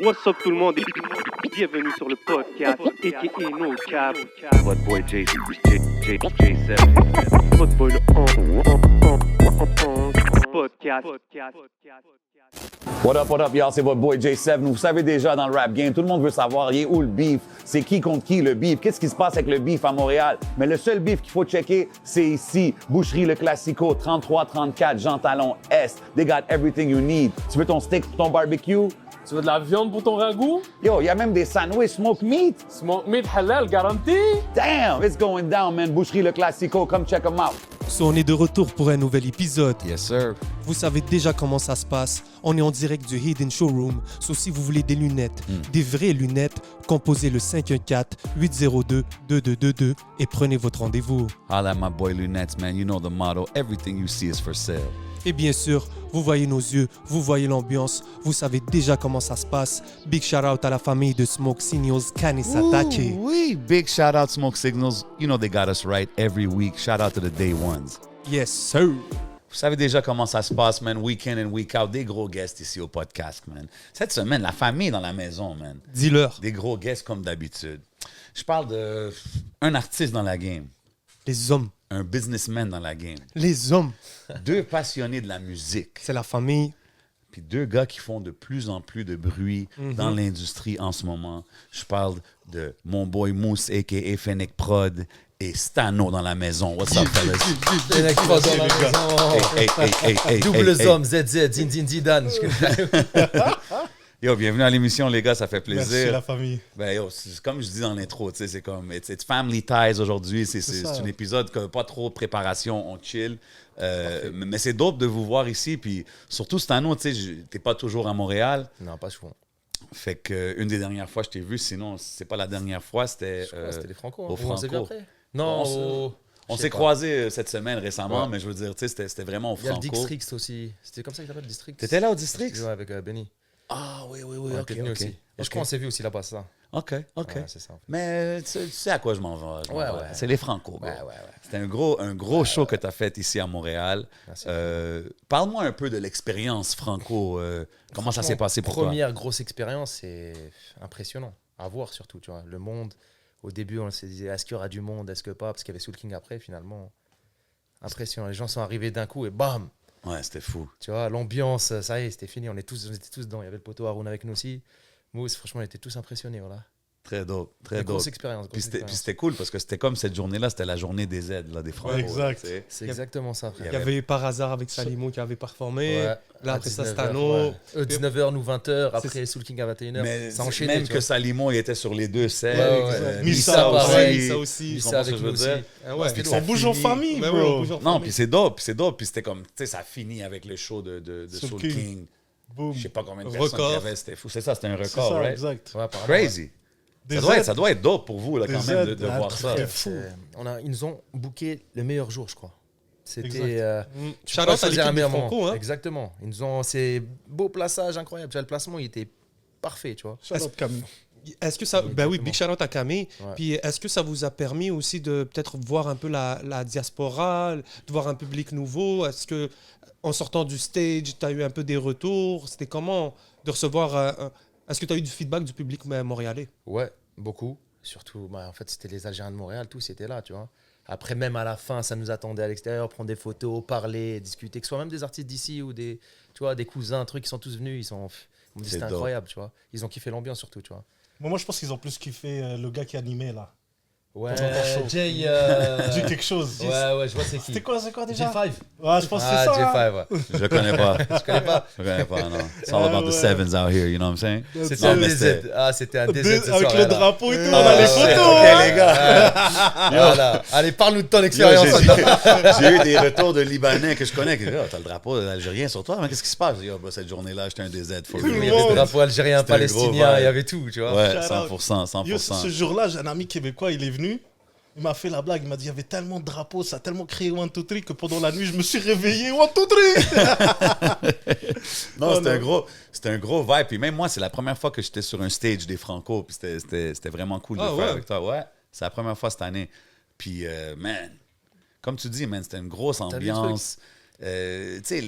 What's up tout le monde et bienvenue sur le podcast a.k.a. No Cap. Votre boy J7. Votre boy le podcast. What up, y'all? C'est votre boy J7. Vous savez déjà, dans le rap game, tout le monde veut savoir, il est où le beef? C'est qui contre qui, le beef? Qu'est-ce qui se passe avec le beef à Montréal? Mais le seul beef qu'il faut checker, c'est ici. Boucherie Le Classico, 33-34, Jean Talon Est. They got everything you need. Tu veux ton steak pour ton barbecue? Tu veux de la viande pour ton ragoût? Yo, il y a même des sandwichs smoked meat. Smoke meat halal garanti? Damn, it's going down, man. Boucherie Le Classico, come check them out. So, on est de retour pour un nouvel épisode. Yes, sir. Vous savez déjà comment ça se passe. On est en direct du Hidden Showroom. So, si vous voulez des lunettes, des vraies lunettes, composez le 514-802-2222 et prenez votre rendez-vous. Holla at my boy Lunettes, man. You know the motto. Everything you see is for sale. Et bien sûr, vous voyez nos yeux, vous voyez l'ambiance, vous savez déjà comment ça se passe. Big shout out à la famille de Smoke Signals, Kanisatake. Oui, big shout out Smoke Signals. You know they got us right every week. Shout out to the day ones. Yes, sir. Vous savez déjà comment ça se passe, man. Week in and week out. Des gros guests ici au podcast, man. Cette semaine, la famille dans la maison, man. Dis-leur, Des gros guests comme d'habitude. Je parle d'un artiste dans la game. les hommes, Un businessman dans la game. les hommes, Deux passionnés de la musique. c'est la famille. Puis deux gars qui font de plus en plus de bruit dans l'industrie en ce moment. Je parle de mon boy Mousse, a.k.a. Fennec Prod, et Stano dans la maison. What's up, fellas? Fennec Prod dans la maison. Hey. Double homme, ZZ, Zin Zidane. Yo, bienvenue à l'émission, les gars, ça fait plaisir. Merci la famille. Ben yo, comme je dis dans l'intro, tu sais, c'est comme it's family ties aujourd'hui. C'est ça. un épisode que pas trop de préparation, on chill. Mais c'est dope de vous voir ici. Puis surtout Stano, tu sais, t'es pas toujours à Montréal. Non, pas souvent. Fait que une des dernières fois que je t'ai vu, sinon c'est pas la dernière fois, c'était C'était les Franco. au On s'est vu Franco. après? Non, On je sais s'est pas. croisés cette semaine récemment, Ouais. mais je veux dire, tu sais, c'était vraiment au Il y a le Franco. District aussi. C'était comme ça qu'il s'appelle, District. T'étais là au District? Ouais, avec Benny. Ah oui, On ok, était venus aussi. Et je crois qu'on s'est vu aussi là-bas, c'est ça. Ok. Ouais, c'est ça. Mais tu sais à quoi je m'en vais. je m'en Ouais, vais. ouais. C'est les Franco. bro. Ouais. C'était un gros show que tu as fait ici à Montréal. Merci. Parle-moi un peu de l'expérience Franco. Comment ça s'est passé pour toi? Première grosse expérience, c'est impressionnant. À voir surtout, tu vois. Le monde, au début, on se disait, est-ce qu'il y aura du monde, est-ce que pas? Parce qu'il y avait Soul King après, finalement. Impressionnant. Les gens sont arrivés d'un coup et bam! Ouais, c'était fou. Tu vois, l'ambiance, ça y est, c'était fini. On était tous dedans. Il y avait le poteau Haroun avec nous aussi. Mousse, franchement, on était tous impressionnés. Voilà. Très dope. Très dope. Grosse expérience. Puis c'était cool parce que c'était comme cette journée-là, c'était la journée des aides, là, des Franco. Ouais, exact. tu sais. C'est exactement ça, frère. Il y avait par hasard avec Salimo qui avait performé. Ouais. Là, À après ça, 19h, Stano. ouais. 19h, nous 20h. Après, Soul King à 21h. Mais ça enchaînait. même tu que vois. Salimo, il était sur les deux scènes. Ouais. Missa, aussi. pareil. Ça aussi. Tu Ça comprends ce avec que je nous veux aussi. dire? Ah ouais. Puis On ça bouge en finit- famille, Ben bro. ouais, on bouge en Non, puis c'est dope. Puis c'était comme, tu sais, ça finit avec le show de Soul Soul King. King. Boom. Je sais pas combien de Record. personnes il y avait, c'était fou. C'est ça, c'était un C'est record, ça, right? exact. Ouais, apparemment, Crazy. Des Ça doit être dope pour vous, là, quand Des même, de aides, voir ça. très ouais. fou. Ils nous ont booké le meilleur jour, je crois. C'était. Exact. Shout out à l'équipe des moment. Franco. Hein. Exactement. Ils nous ont. C'est beau plaçage incroyable. Tu vois, le placement, il était parfait, tu vois. Shout out Camille. Est-ce que ça. Ben oui, Exactement. big shout out à Camille. Ouais. Puis est-ce que ça vous a permis aussi de peut-être voir un peu la diaspora, de voir un public nouveau? Est-ce que en sortant du stage, tu as eu un peu des retours? C'était comment de recevoir. Est-ce que tu as eu du feedback du public montréalais? Ouais, beaucoup. Surtout, en fait, c'était les Algériens de Montréal, tous étaient là, tu vois. Après, même à la fin, ça nous attendait à l'extérieur, prendre des photos, parler, discuter, que ce soit même des artistes d'ici ou des, tu vois, des cousins, trucs, ils sont tous venus, ils m'ont dit C'est c'était dope. incroyable, tu vois. Ils ont kiffé l'ambiance surtout, tu vois. Moi, je pense qu'ils ont plus kiffé le gars qui animait là. Ouais, Pendant ton show. Jay. Dis quelque chose. Ouais, je vois c'est qui. C'était quoi déjà? J5. Ouais, je pense que c'est Ah, ça. hein. J5, ouais. Je connais pas. Je connais pas. Je connais pas, non. It's all about the Ouais. sevens out here, you know what I'm saying? C'était Non, un mais DZ. Ah, c'était un DZ cette Avec soirée, le là. drapeau et tout, on Ah, a les ouais, photos. ok, hein. les gars. Voilà. Allez, parle-nous de ton Yo, expérience. J'ai eu des retours de Libanais que je connais. Qui disent, oh, t'as le drapeau algérien sur toi, mais qu'est-ce qui se passe? Je dis, oh, bah, cette journée-là, j'étais un DZ. For Il real. y avait le drapeau algérien, C'était un gros palestinien, vibe. il y avait tout, tu vois. Ouais, Shout out. 100%, Yo, ce 100%. jour-là, j'ai un ami québécois, il est venu. Il m'a fait la blague, il m'a dit il y avait tellement de drapeaux, ça a tellement créé One Two Three que pendant la nuit, je me suis réveillé One Two Three. Non, Oh, c'était un gros vibe. Puis même moi, c'est la première fois que j'étais sur un stage des Franco. Puis c'était vraiment cool de Ah, faire ouais. avec toi. Ouais, c'est la première fois cette année. Puis, man, comme tu dis, man, c'était une grosse T'as vu le ambiance. Tu sais,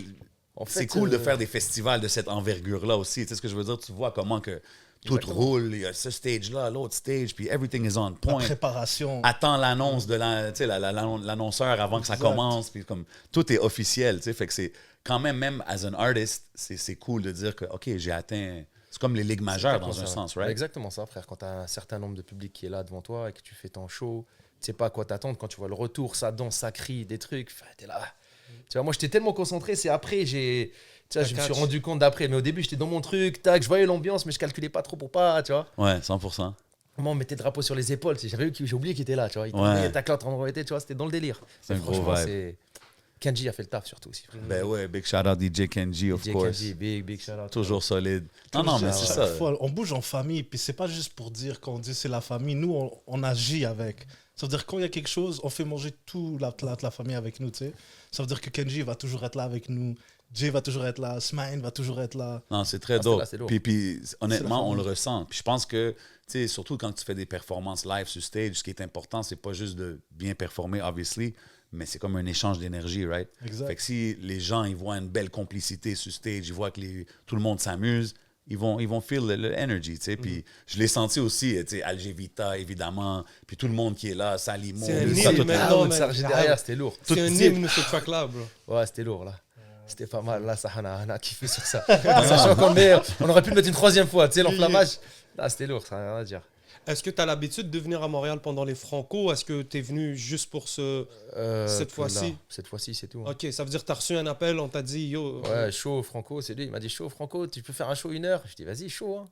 En fait, C'est cool de faire des festivals de cette envergure-là aussi. Tu sais ce que je veux dire? Tu vois comment que tout roule. Il y a ce stage-là, l'autre stage, puis everything is on La point. préparation. Attends l'annonce de l'annonceur avant que ça Exact. commence. Puis comme, tout est officiel. Tu sais, fait que c'est quand même as an artist, c'est cool de dire que, OK, j'ai atteint... C'est comme les ligues majeures dans un sens, right? Exactement ça, frère. Quand tu as un certain nombre de public qui est là devant toi et que tu fais ton show, tu sais pas à quoi t'attendre. Quand tu vois le retour, ça danse, ça crie, des trucs, t'es là. Tu vois, moi, j'étais tellement concentré, c'est après, je me suis rendu compte d'après. Mais au début, j'étais dans mon truc, tac, je voyais l'ambiance, mais je calculais pas trop pour pas, tu vois. Ouais, 100%. Moi, on mettait le drapeau sur les épaules. J'ai oublié qu'il était là, tu vois. Il tournait, tac, l'autre endroit était, tu vois, c'était dans le délire. C'est un Et gros franchement, vibe. Kenji a fait le taf surtout aussi, frère. Ben ouais, big shout out DJ Kenji, of DJ course. Kenji, big shout out. Toujours solide. Non, mais c'est Chaque ça. fois, on bouge en famille, puis c'est pas juste pour dire qu'on dit c'est la famille. Nous, on agit avec. Ça veut dire quand il y a quelque chose, on fait manger toute la famille avec nous, tu sais. Ça veut dire que Kenji va toujours être là avec nous. Jay va toujours être là. Smine va toujours être là. Non, c'est très c'est dope. là, c'est lourd. Puis honnêtement, on le famille. ressent. Puis je pense que, tu sais, surtout quand tu fais des performances live sur stage, ce qui est important, c'est pas juste de bien performer, obviously, mais c'est comme un échange d'énergie, right? Exact. Fait que si les gens, ils voient une belle complicité sur stage, ils voient que tout le monde s'amuse, ils vont feel le energy, tu sais. Puis je l'ai senti aussi, tu sais, Alger Vita, évidemment, puis tout le monde qui est là, Salimo, C'est un le hymne, Sato- man. Ah, Non, le mais- Serge derrière, c'était lourd. C'est un hymne, ce track-là, bro. Ouais, c'était lourd là. C'était pas mal. Là, ça, on a kiffé sur ça. Sachant qu'on on aurait pu le mettre une troisième fois, tu sais, l'enflammage. Là, c'était lourd, ça n'a rien à dire. Est-ce que tu as l'habitude de venir à Montréal pendant les Franco? Est-ce que tu es venu juste pour ce... Cette fois-ci? Là, cette fois-ci, c'est tout. Ok, ça veut dire que tu as reçu un appel, on t'a dit, yo... Ouais, chaud, Franco, c'est lui. Il m'a dit, chaud, Franco, tu peux faire un show 1 heure? Je dis, vas-y, chaud. Hein.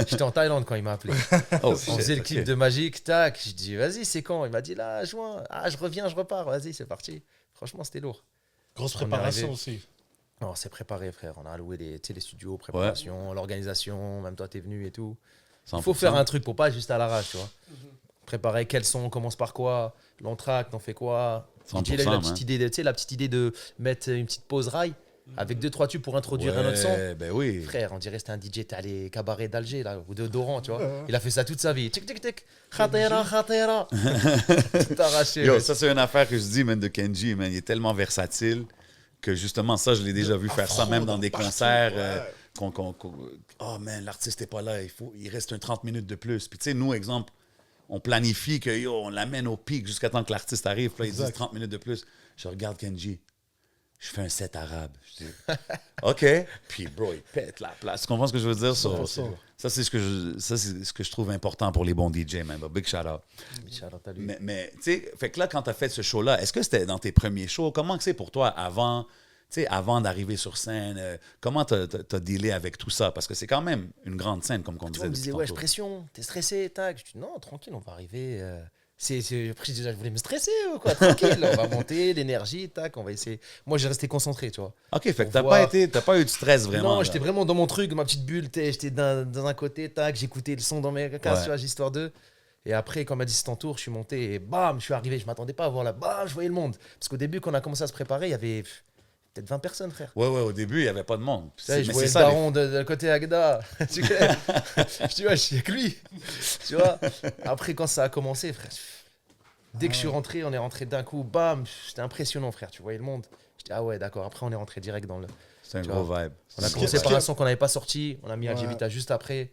J'étais en Thaïlande quand il m'a appelé. Oh, On shit, faisait le ok. clip de Magique, tac. Je dis, vas-y, c'est quand? Il m'a dit, là, juin. Ah, je reviens, je repars. Vas-y, c'est parti. Franchement, c'était lourd. Grosse On est préparation arrivé. aussi. Non, on s'est préparé, frère. On a alloué les studios, préparation, l'organisation. Même toi, t'es venu et tout. Il faut 100%. faire un truc pour pas juste à l'arrache, tu vois. Préparer quels sons, on commence par quoi, l'entracte, on fait quoi. 100%, J'ai eu la man. petite idée, tu sais, la petite idée de mettre une petite pause rail avec 2-3 tubes pour introduire un autre son. Ouais, ben oui. Frère, on dirait que c'était un DJ, t'as les cabarets d'Alger là, ou de Doran, tu vois. Il a fait ça toute sa vie. Tic tic tic, khatera, khatera. Tout arraché. Yo, ouais. ça, c'est une affaire que je dis, man, de Kenji, man. Il est tellement versatile que justement, ça, je l'ai déjà vu faire ça, même dans des concerts. Oh, man, l'artiste n'est pas là, il reste un 30 minutes de plus. Puis, tu sais, nous, exemple, on planifie que, yo, on l'amène au pic jusqu'à temps que l'artiste arrive. Puis là, ils disent 30 minutes de plus. Je regarde Kenji. Je fais un set arabe. Je dis, OK. Puis, bro, il pète la place. Tu comprends ce que je veux dire? Ça, c'est ce que je trouve important pour les bons DJ, man. Big shout out. Shout-out à lui. Mais tu sais, fait que là, quand tu as fait ce show-là, est-ce que c'était dans tes premiers shows? Comment que c'est pour toi avant d'arriver sur scène? Comment tu as dealé avec tout ça? Parce que c'est quand même une grande scène, comme on Tout disait. le monde me disait, depuis ouais, je tantôt. pression, t'es stressé, tac. Je dis, non, tranquille, on va arriver. Après, déjà, je voulais me stresser ou quoi, tranquille. On va monter, l'énergie, tac, on va essayer. Moi, j'ai resté concentré, tu vois. OK, fait que On t'as voit- pas eu de stress vraiment. Non, là. j'étais vraiment dans mon truc, ma petite bulle, j'étais dans un côté, tac, j'écoutais le son dans mes casques, Ouais. tu vois, histoire de. Et après, quand on m'a dit c'est ton tour, je suis monté et bam, je suis arrivé. Je m'attendais pas à voir là, bam, je voyais le monde. Parce qu'au début, quand on a commencé à se préparer, il y avait peut-être 20 personnes, frère. Ouais, au début, il n'y avait pas de monde. Tu sais, je Mais voyais c'est le ça, daron de côté Agda. Tu connais je dis, ouais, je suis avec lui. Tu vois. Après, quand ça a commencé, frère, dès que je suis rentré, on est rentré d'un coup, bam, c'était impressionnant, frère. Tu voyais le monde. Je dis, ah ouais, d'accord. Après, on est rentré direct dans le. c'est un tu gros vois. vibe. On a Ce commencé qui- par un son qu'on n'avait pas sorti. On a mis Ouais. Algevita juste après.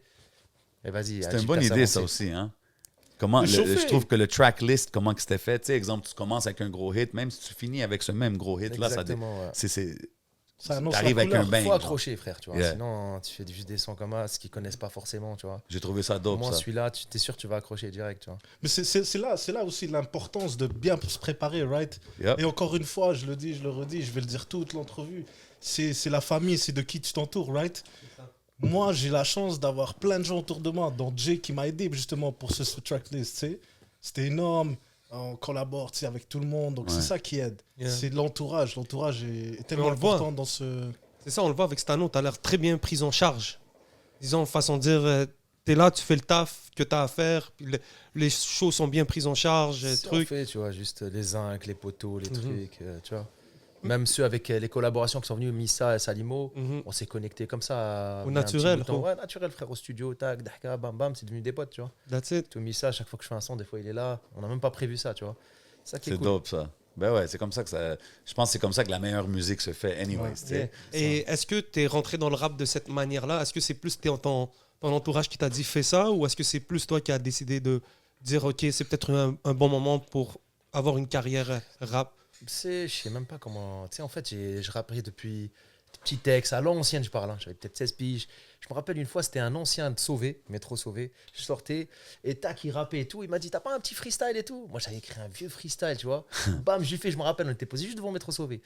Et vas-y. C'était une bonne idée, ça aussi, hein? Comment, Chauffer. je trouve que le track list, comment que c'était fait, tu sais, exemple, tu commences avec un gros hit, même si tu finis avec ce même gros hit-là, Exactement, ouais. Ça annonce la t'arrives avec couleur. un bang. Faut genre. accrocher, frère, tu vois. Yeah. Sinon, tu fais juste des sons comme ça, ce qu'ils connaissent pas forcément, tu vois. J'ai trouvé ça Au dope, moins, ça. celui-là, tu es sûr que tu vas accrocher direct, tu vois. Mais c'est là aussi l'importance de bien se préparer, right? Yep. Et encore une fois, je le dis, je le redis, je vais le dire toute l'entrevue. C'est la famille, c'est de qui tu t'entoures, right? Moi, j'ai la chance d'avoir plein de gens autour de moi, dont Jay qui m'a aidé justement pour ce tracklist, tu sais. C'était énorme, on collabore, tu sais, avec tout le monde, donc Ouais. c'est ça qui aide. Yeah. C'est l'entourage. L'entourage est tellement on le voit. important dans ce... C'est ça, on le voit avec Stano, tu as l'air très bien pris en charge. Disons, façon de dire, tu es là, tu fais le taf que tu as à faire, puis les choses sont bien prises en charge, Si on trucs. fait, tu vois, juste les zincs, les poteaux, les Mhm. trucs, tu vois. Même ceux avec les collaborations qui sont venus, Missa et Salimo, Mhm. on s'est connectés comme ça. Au il y a un petit naturel, bout de temps. quoi. Ouais, naturel, frère, au studio, tac, dahka, bam, bam, c'est devenu des potes, tu vois. That's it. Tout Missa, à chaque fois que je fais un son, des fois il est là. On n'a même pas prévu ça, tu vois. Ça qui est C'est cool. dope, ça. Ben ouais, c'est comme ça que ça. Je pense que c'est comme ça que la meilleure musique se fait, anyways. tu sais. Et est-ce que tu es rentré dans le rap de cette manière-là? Est-ce que c'est plus ton entourage qui t'a dit fais ça ou est-ce que c'est plus toi qui as décidé de dire ok, c'est peut-être un bon moment pour avoir une carrière rap? Je sais même pas comment. Tu sais, en fait, je rappais depuis petit texte, à l'ancienne, je parle. Hein. J'avais peut-être 16 piges. Je me rappelle une fois, c'était un ancien de Sauvé, métro Sauvé. Je sortais et tac, il rappait et tout. Il m'a dit, t'as pas un petit freestyle et tout? Moi, j'avais écrit un vieux freestyle, tu vois. Bam, j'ai fait, je me rappelle, on était posé juste devant métro Sauvé.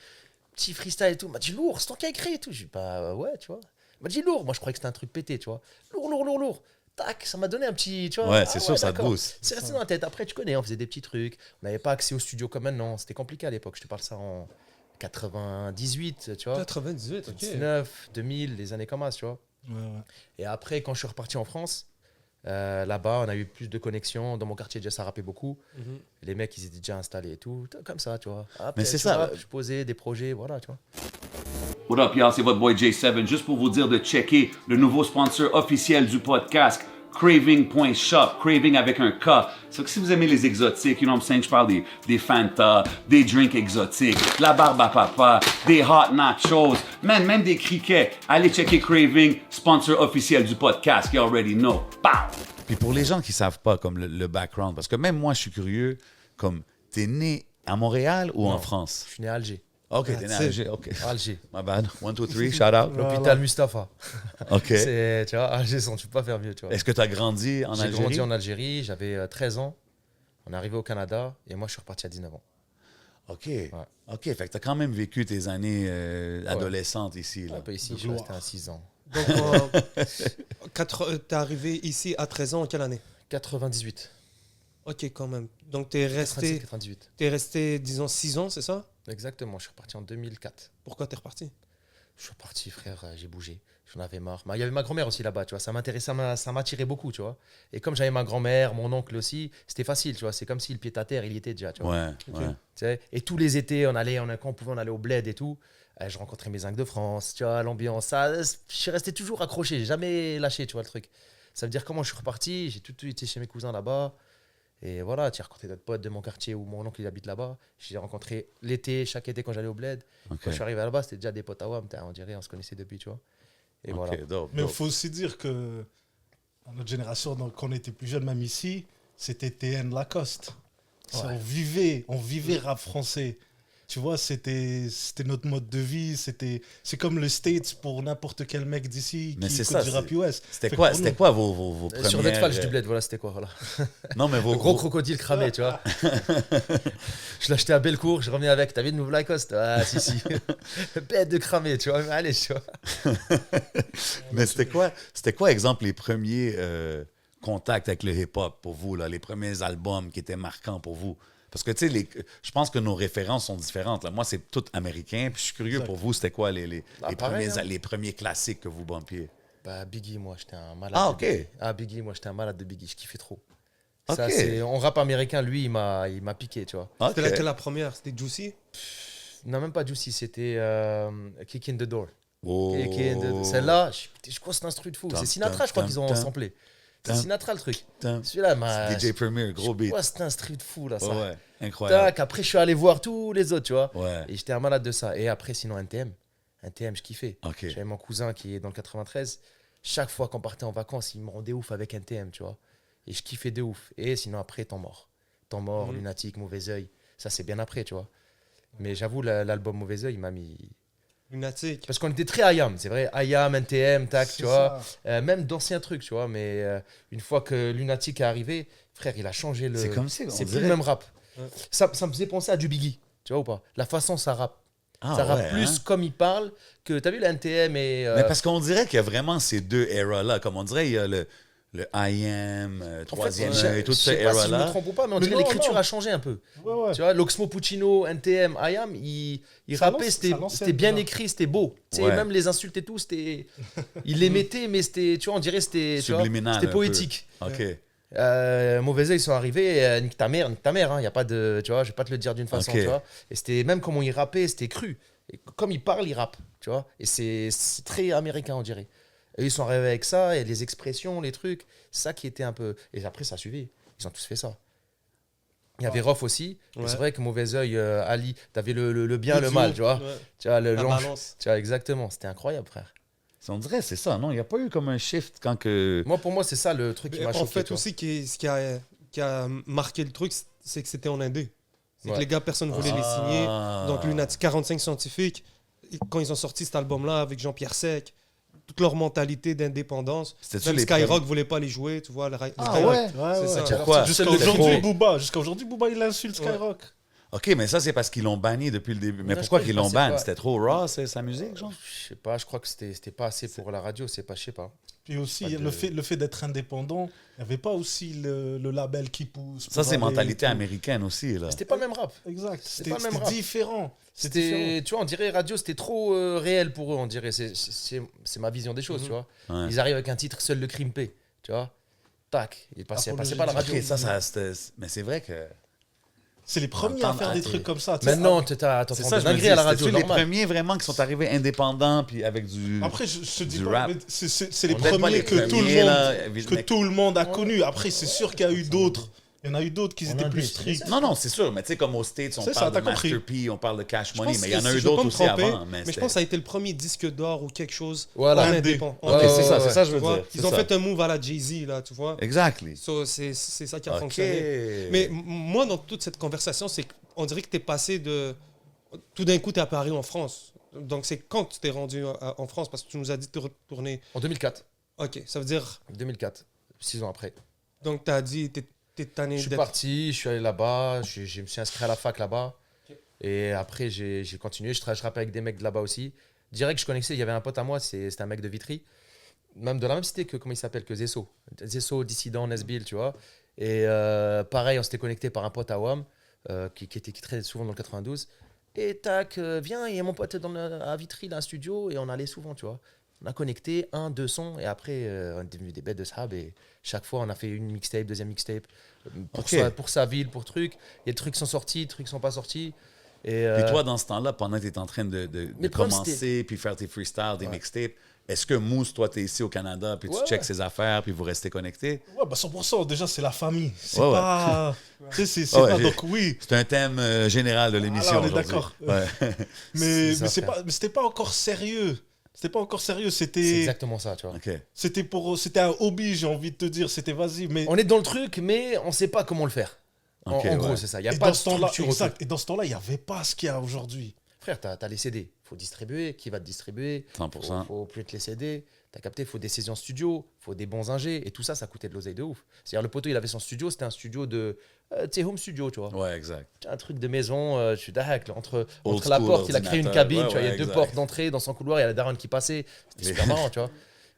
Petit freestyle et tout. Il m'a dit, lourd, c'est toi qui as écrit et tout. J'ai dit, bah ouais, tu vois. Il m'a dit, lourd. Moi, je croyais que c'était un truc pété, tu vois. Lourd. Tac, ça m'a donné un petit, tu vois. Ouais, c'est sûr, ça te d'accord. booste. C'est resté dans la tête. Après, tu connais, on faisait des petits trucs. On n'avait pas accès au studio comme maintenant. C'était compliqué à l'époque. Je te parle ça en 98, tu vois. 98, ok. 19, 2000, les années comme ça, tu vois. Ouais. Et après, quand je suis reparti en France, là-bas, on a eu plus de connexions. Dans mon quartier, déjà, ça rappait beaucoup. Mhm. Les mecs, ils étaient déjà installés et tout. Comme ça, tu vois. Après, Mais c'est tu ça. vois, je posais des projets, voilà, tu vois. What up, y'all? C'est votre boy J7. Juste pour vous dire de checker le nouveau sponsor officiel du podcast, Craving.shop. Craving avec un K. C'est que si vous aimez les exotiques, you know what I'm saying? Je parle des Fanta, des drinks exotiques, la barbe à papa, des hot nachos, man, même des criquets. Allez checker Craving, sponsor officiel du podcast. You already know. Pow! Puis pour les gens qui savent pas comme le background, parce que même moi, je suis curieux, comme, t'es né à Montréal ou en Non. France? Je suis né à Alger. OK, t'es né à Alger, OK. Alger. My bad. 1, 2, 3, shout out. L'hôpital Mustapha. OK. C'est, tu vois, Alger, tu peux pas faire mieux, tu vois. Est-ce que tu as grandi en J'ai Algérie? grandi en Algérie, j'avais 13 ans. On est arrivé au Canada et moi, je suis reparti à 19 ans. OK. OK, fait que tu as quand même vécu tes années adolescentes ici. Là. Un peu ici, je suis resté à 6 ans. Donc, t'es arrivé ici à 13 ans, en quelle année? 98. Ok, quand même. Donc, t'es resté, 98. disons, 6 ans, c'est ça? Exactement, je suis reparti en 2004. Pourquoi t'es reparti? Je suis reparti, frère, j'ai bougé. J'en avais marre. Il y avait ma grand-mère aussi là-bas, tu vois. Ça m'intéressait, ça m'attirait beaucoup, tu vois. Et comme j'avais ma grand-mère, mon oncle aussi, c'était facile, tu vois. C'est comme si le pied à terre, il y était déjà, tu vois. Ouais. Tu sais, et tous les étés, quand on pouvait, on allait au bled et tout. Je rencontrais mes zincs de France, tu vois, l'ambiance. Ça, je suis resté toujours accroché, j'ai jamais lâché, tu vois, le truc. Ça veut dire comment je suis reparti, j'ai tout de suite été chez mes cousins là-bas. Et voilà, tu as rencontré d'autres potes de mon quartier où mon oncle il habite là-bas. J'ai rencontré l'été, chaque été quand j'allais au bled. OK. Quand je suis arrivé là-bas, c'était déjà des potes à WAM, on dirait, on se connaissait depuis, tu vois. Et OK, voilà. dope, Mais il dope. faut aussi dire que dans notre génération, quand on était plus jeune, même ici, c'était TN Lacoste. Ça, Ouais. on vivait rap français. Tu vois, c'était notre mode de vie. C'est comme le States pour n'importe quel mec d'ici Mais qui c'est écoute ça, du rap US. C'était Fait quoi, que pour nous- quoi vos premières... Sur Netflix du bled, voilà, c'était quoi, voilà. Non, mais vos... Le gros crocodile cramé, tu vois. Je l'achetais à Bellecour, je revenais avec. T'as vu de nouveau Lacoste? Ah, si. Bête de cramé, tu vois. Mais allez, tu vois. Mais c'était quoi, exemple, les premiers contacts avec le hip-hop pour vous, là, les premiers albums qui étaient marquants pour vous? Parce que, tu sais, je pense que nos références sont différentes. Là. Moi, c'est tout américain. Puis je suis curieux, pour vous, c'était quoi les pareil, premiers, hein. les premiers classiques que vous bumpiez? Bah, Biggie, moi, j'étais un malade. Ah, de OK. Biggie. Ah, Biggie, moi, j'étais un malade de Biggie. Je kiffais trop. OK. Ça, en rap américain, lui, il m'a piqué, tu vois. OK. C'était laquelle la première? C'était Juicy? Non, même pas Juicy, c'était Kick in the Door. Oh. Celle-là, je crois que c'est un instru de fou. Tum, C'est Sinatra, je crois qu'ils ont tum, samplé. C'est tum, Sinatra, le truc. tum. Celui-là, DJ Premier, gros beat. Ouais, c'est un street fou là, ça. Ouais, incroyable. Tac, après je suis allé voir tous les autres, tu vois. Ouais. Et j'étais un malade de ça. Et après, sinon, NTM, je kiffais. OK. J'avais mon cousin qui est dans le 93. Chaque fois qu'on partait en vacances, il me rendait ouf avec NTM, tu vois. Et je kiffais de ouf. Et sinon, après, Temps mort. Temps mort, Lunatique, Mauvais Oeil. Ça, c'est bien après, tu vois. Mais j'avoue, l'album Mauvais Oeil, il m'a mis. Lunatique. Parce qu'on était très IAM, c'est vrai. IAM, NTM, tac, C'est tu vois. ça. Même d'anciens trucs, tu vois. Mais une fois que Lunatic est arrivé, frère, il a changé le. C'est comme si, on C'est plus dirait. le même rap. Ouais. Ça me faisait penser à du Biggie, tu vois ou pas? La façon ça rappe. Ah, Ça rappe ouais, plus hein? comme il parle que. T'as vu la NTM et. Mais parce qu'on dirait qu'il y a vraiment ces deux eras-là. Comme on dirait, il y a le IM, troisième œil, toute je cette sais pas si je me era-là. trompe ou pas, mais on Mais dirait non, l'écriture non. a changé un peu. Ouais. Tu vois, l'Oxmo Puccino, NTM, IAM, il Ça rappait, lance- ça lance c'était bien déjà. écrit, c'était beau. Tu sais, Ouais. même les insultes et tout, c'était. Il les mettait, mais c'était. Tu vois, on dirait c'était. tu vois, Subliminal. C'était un poétique. peu. OK. Mauvais Oeil, ils sont arrivés, nique ta mère, hein. Y a pas de. Tu vois, je vais pas te le dire d'une façon, Ok. tu vois. Et c'était même comment il rappait, c'était cru. Et comme il parle, il rappe, tu vois. Et c'est très américain, on dirait. Et ils sont arrivés avec ça, et les expressions, les trucs, ça qui était un peu. Et après, ça a suivi. Ils ont tous fait ça. Il y avait Rof aussi. Et Ouais. c'est vrai que Mauvais Oeil, Ali, t'avais le bien, le duo, mal, tu vois. ouais. Tu vois, le La l'ange. balance. Tu vois, exactement. C'était incroyable, frère. On dirait c'est ça, non? Il n'y a pas eu comme un shift quand que... Moi, pour moi, c'est ça le truc qui m'a choqué. En fait tu vois. aussi, ce qui a marqué le truc, c'est que c'était en indé. C'est que Ouais. les gars, personne ne voulait les signer. Donc Lunatic 45 Scientifiques, quand ils ont sorti cet album-là avec Jean-Pierre Sec, toute leur mentalité d'indépendance. C'était-tu Même les Skyrock premiers? ne voulait pas les jouer, tu vois. Ah Skyrock. ouais? C'est ça. Pourquoi? Jusqu'à Seul le aujourd'hui, trop. Booba, il insulte Skyrock. OK, mais ça, c'est parce qu'ils l'ont banni depuis le début. Mais Ouais, pourquoi je qu'ils crois l'ont que c'est banni? pas- C'était trop raw, sa musique, genre? Je sais pas, je crois que c'était pas assez pour la radio, c'est pas, je sais pas. Puis aussi, Pas de- le fait d'être indépendant, il n'y avait pas aussi le label qui pousse. Ça, pour c'est aller- mentalité américaine aussi, là. C'était pas le même rap. Exact. C'était C'était pas le même c'était rap. différent. C'était différent. C'était, tu vois, on dirait radio, c'était trop réel pour eux, on dirait. C'est ma vision des choses, tu vois. Ouais. Ils arrivent avec un titre, seul le crime paie, tu vois. Tac, il passait pas la radio. OK, ça, c'était... Mais c'est vrai que... C'est les premiers à faire des trucs comme ça. tu sais. Maintenant, t'entends C'est des ça, je me dis, dingueries à la radio, c'était les normal. premiers vraiment qui sont arrivés indépendants, puis avec du... Après, je te dis du pas, rap. mais c'est les On n'aide pas premiers les que tout le premiers, monde là, que mais- tout le monde a connu. Après, c'est sûr qu'il y a eu d'autres. Il y en a eu d'autres qui On étaient a plus des- stricts. Non, non, c'est sûr, mais tu sais, comme aux States, on C'est ça, parle de t'as compris. Master P, on parle de Cash Je Money, pense mais il y en que a si eu je veux pas d'autres me aussi tromper, avant. mais je pense que ça a été le premier disque d'or ou quelque chose Voilà. en Indé. indépendant. Ouais, OK, c'est ça, ouais, c'est ça, je Tu veux vois, dire. ils ont fait un move à la Jay-Z, là, tu vois. Exactly. So, c'est ça qui a OK. fonctionné. Mais moi, dans toute cette conversation, c'est qu'on dirait que tu es passé de... Tout d'un coup, tu es apparu en France. Donc, c'est quand tu t'es rendu en France? Parce que tu nous as dit de retourner. En 2004. OK, ça veut dire... 2004, 6 ans après. Donc, tu as dit, t'es tanné Je suis d'être... parti, je suis allé là-bas, je me suis inscrit à la fac là-bas. Et après, j'ai continué. Je rappais avec des mecs de là-bas aussi. Direct, je connaissais, il y avait un pote à moi, c'était un mec de Vitry. Même de la même cité que, comment il s'appelle, que Zesso. Zesso, Dissident, Nesbill, tu vois. Et pareil, on s'était connecté par un pote à WAM, qui traînait souvent dans le 92. Et tac, viens, il y a mon pote à Vitry, là, un studio, et on allait souvent, tu vois. On a connecté 1, 2 sons, et après, on est devenu des bêtes de sahab, et chaque fois, on a fait une mixtape, deuxième mixtape, pour sa ville, pour truc. Il y a des trucs qui sont sortis, des trucs qui sont pas sortis. Et, Puis toi, dans ce temps-là, pendant que tu étais en train de Mais le problème, commencer, puis faire tes freestyles, des Ouais. mixtapes, est-ce que Mousse, toi, tu es ici au Canada, puis tu Ouais, checkes ouais. ses affaires, puis vous restez connectés? Ouais, bah 100%, déjà, c'est la famille. C'est Ouais, ouais. pas. Tu sais, c'est Ouais, pas. j'ai- Donc, oui. C'est un thème général de l'émission Ah là, on est aujourd'hui. d'accord. Ouais. Mais ça, c'est frère. pas, mais c'était pas encore sérieux. C'était pas encore sérieux. c'est C'était exactement ça, tu vois. OK. c'était un hobby, j'ai envie de te dire. C'était vas-y. Mais On est dans le truc, mais on sait pas comment le faire. En, Ok, en gros, ouais. c'est ça. Il n'y a et pas dans de ce temps-là, structure. exact. Et dans ce temps-là, il n'y avait pas ce qu'il y a aujourd'hui. Frère, t'as les CD. Faut distribuer. Qui va te distribuer? 100%. Faut plus les CD. T'as capté, faut des sessions studio, faut des bons ingés. Et tout ça, ça coûtait de l'oseille de ouf. C'est-à-dire, le poteau, il avait son studio, c'était un studio de. Tu sais, home studio, tu vois. Ouais, exact. Un truc de maison, je suis dahak. Entre Old la school porte, il a créé une ordinateur. cabine, Ouais, tu vois, il y a ouais, deux exact. portes d'entrée. Dans son couloir, il y a la daronne qui passait. C'était super marrant, tu vois.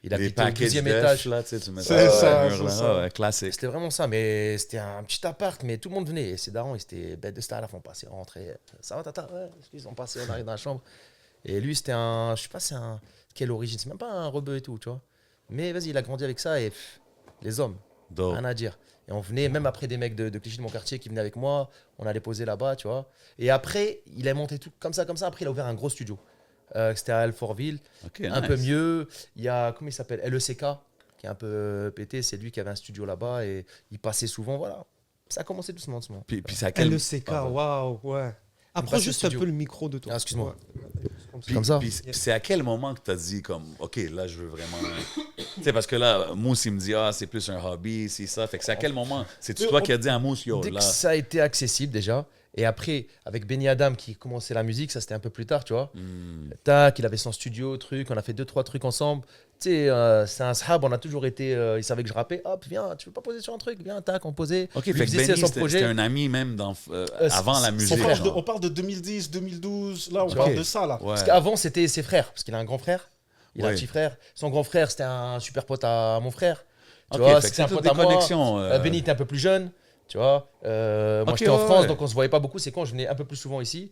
Il Les habitait au packages 12e d'œufs, étage. là, tu sais, tu mets C'est ça, ça, au mur, c'est là. ça. Ah ouais, classique. C'était vraiment ça, mais c'était un petit appart, mais tout le monde venait. Et ses darons, ils étaient bêtes de star, là, on passait, on rentrait. Ça va, tata? Ouais, excuse, on passait, on arrive dans la chambre. Et lui, c'était un. Je sais pas, c'est un. Quelle origine? C'est même pas un rebeu et tout, tu vois. Mais vas-y, il a grandi avec ça et les hommes, Dope. rien à dire. Et on venait, même après des mecs de Clichy de mon quartier qui venaient avec moi, on allait poser là-bas, tu vois. Et après, il a monté tout comme ça. Après, il a ouvert un gros studio. C'était à Alfortville, OK, un nice. peu mieux. Il y a, comment il s'appelle? LECK, qui est un peu pété. C'est lui qui avait un studio là-bas et il passait souvent, voilà. Ça a commencé doucement, doucement. Puis c'est à quel... LECK, waouh, ouais. Approche passe juste le un studio. peu le micro de toi. Ah, excuse-moi. Ouais. Puis- Comme ça. Puis c'est à quel moment que tu as dit comme OK, là je veux vraiment tu sais parce que là Mousse il me dit c'est plus un hobby, c'est ça. Fait que c'est à quel moment c'est toi qui as dit à Mousse yo Dès là que ça a été accessible déjà, et après, avec Benny Adam qui commençait la musique, ça c'était un peu plus tard, tu vois. Tac, il avait son studio, truc, on a fait 2-3 trucs ensemble. Tu sais, c'est un sahab, on a toujours été. Il savait que je rappais, hop, viens, tu veux pas poser sur un truc? Viens, tac, on posait. OK, Lui, fait il que faisait Benny son c'était projet. un ami même avant la musique. On parle de 2010, 2012. Là, on Ok. parle de ça, là. Ouais. Parce qu'avant, c'était ses frères, parce qu'il a un grand frère, il a un Ouais. petit frère. Son grand frère, c'était un super pote à mon frère. Tu OK, vois, fait que c'était un c'est toutes pote des à moi. connexions. Benny était un peu plus jeune, tu vois. Moi, Ok, j'étais en ouais, France, ouais. donc on se voyait pas beaucoup. C'est quand je venais un peu plus souvent ici,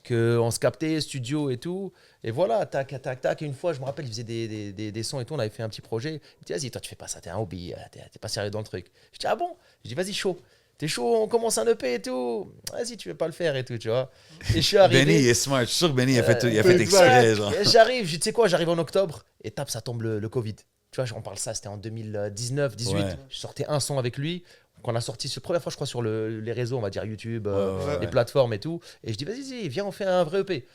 qu'on se captait, studio et tout. Et voilà, tac, tac, tac. Et une fois, je me rappelle, il faisait des sons et tout. On avait fait un petit projet. Il me dit, vas-y, toi, tu fais pas ça, t'es un hobby, t'es pas sérieux dans le truc. Je dis, ah bon? Je dis, vas-y, chaud. T'es chaud, on commence un EP et tout. Vas-y, tu veux pas le faire et tout, tu vois. Et je suis arrivé. Benny il est smart. Je suis sûr que Benny il a fait Exact. exprès genre. Et j'arrive, tu sais quoi, j'arrive en octobre et tape, ça tombe le Covid. Tu vois, on parle ça, c'était en 2019, 18. Ouais. Je sortais un son avec lui. Qu'on a sorti la première fois, je crois, sur les réseaux, on va dire YouTube, ouais. les plateformes et tout. Et je dis, vas-y, viens, on fait un vrai EP.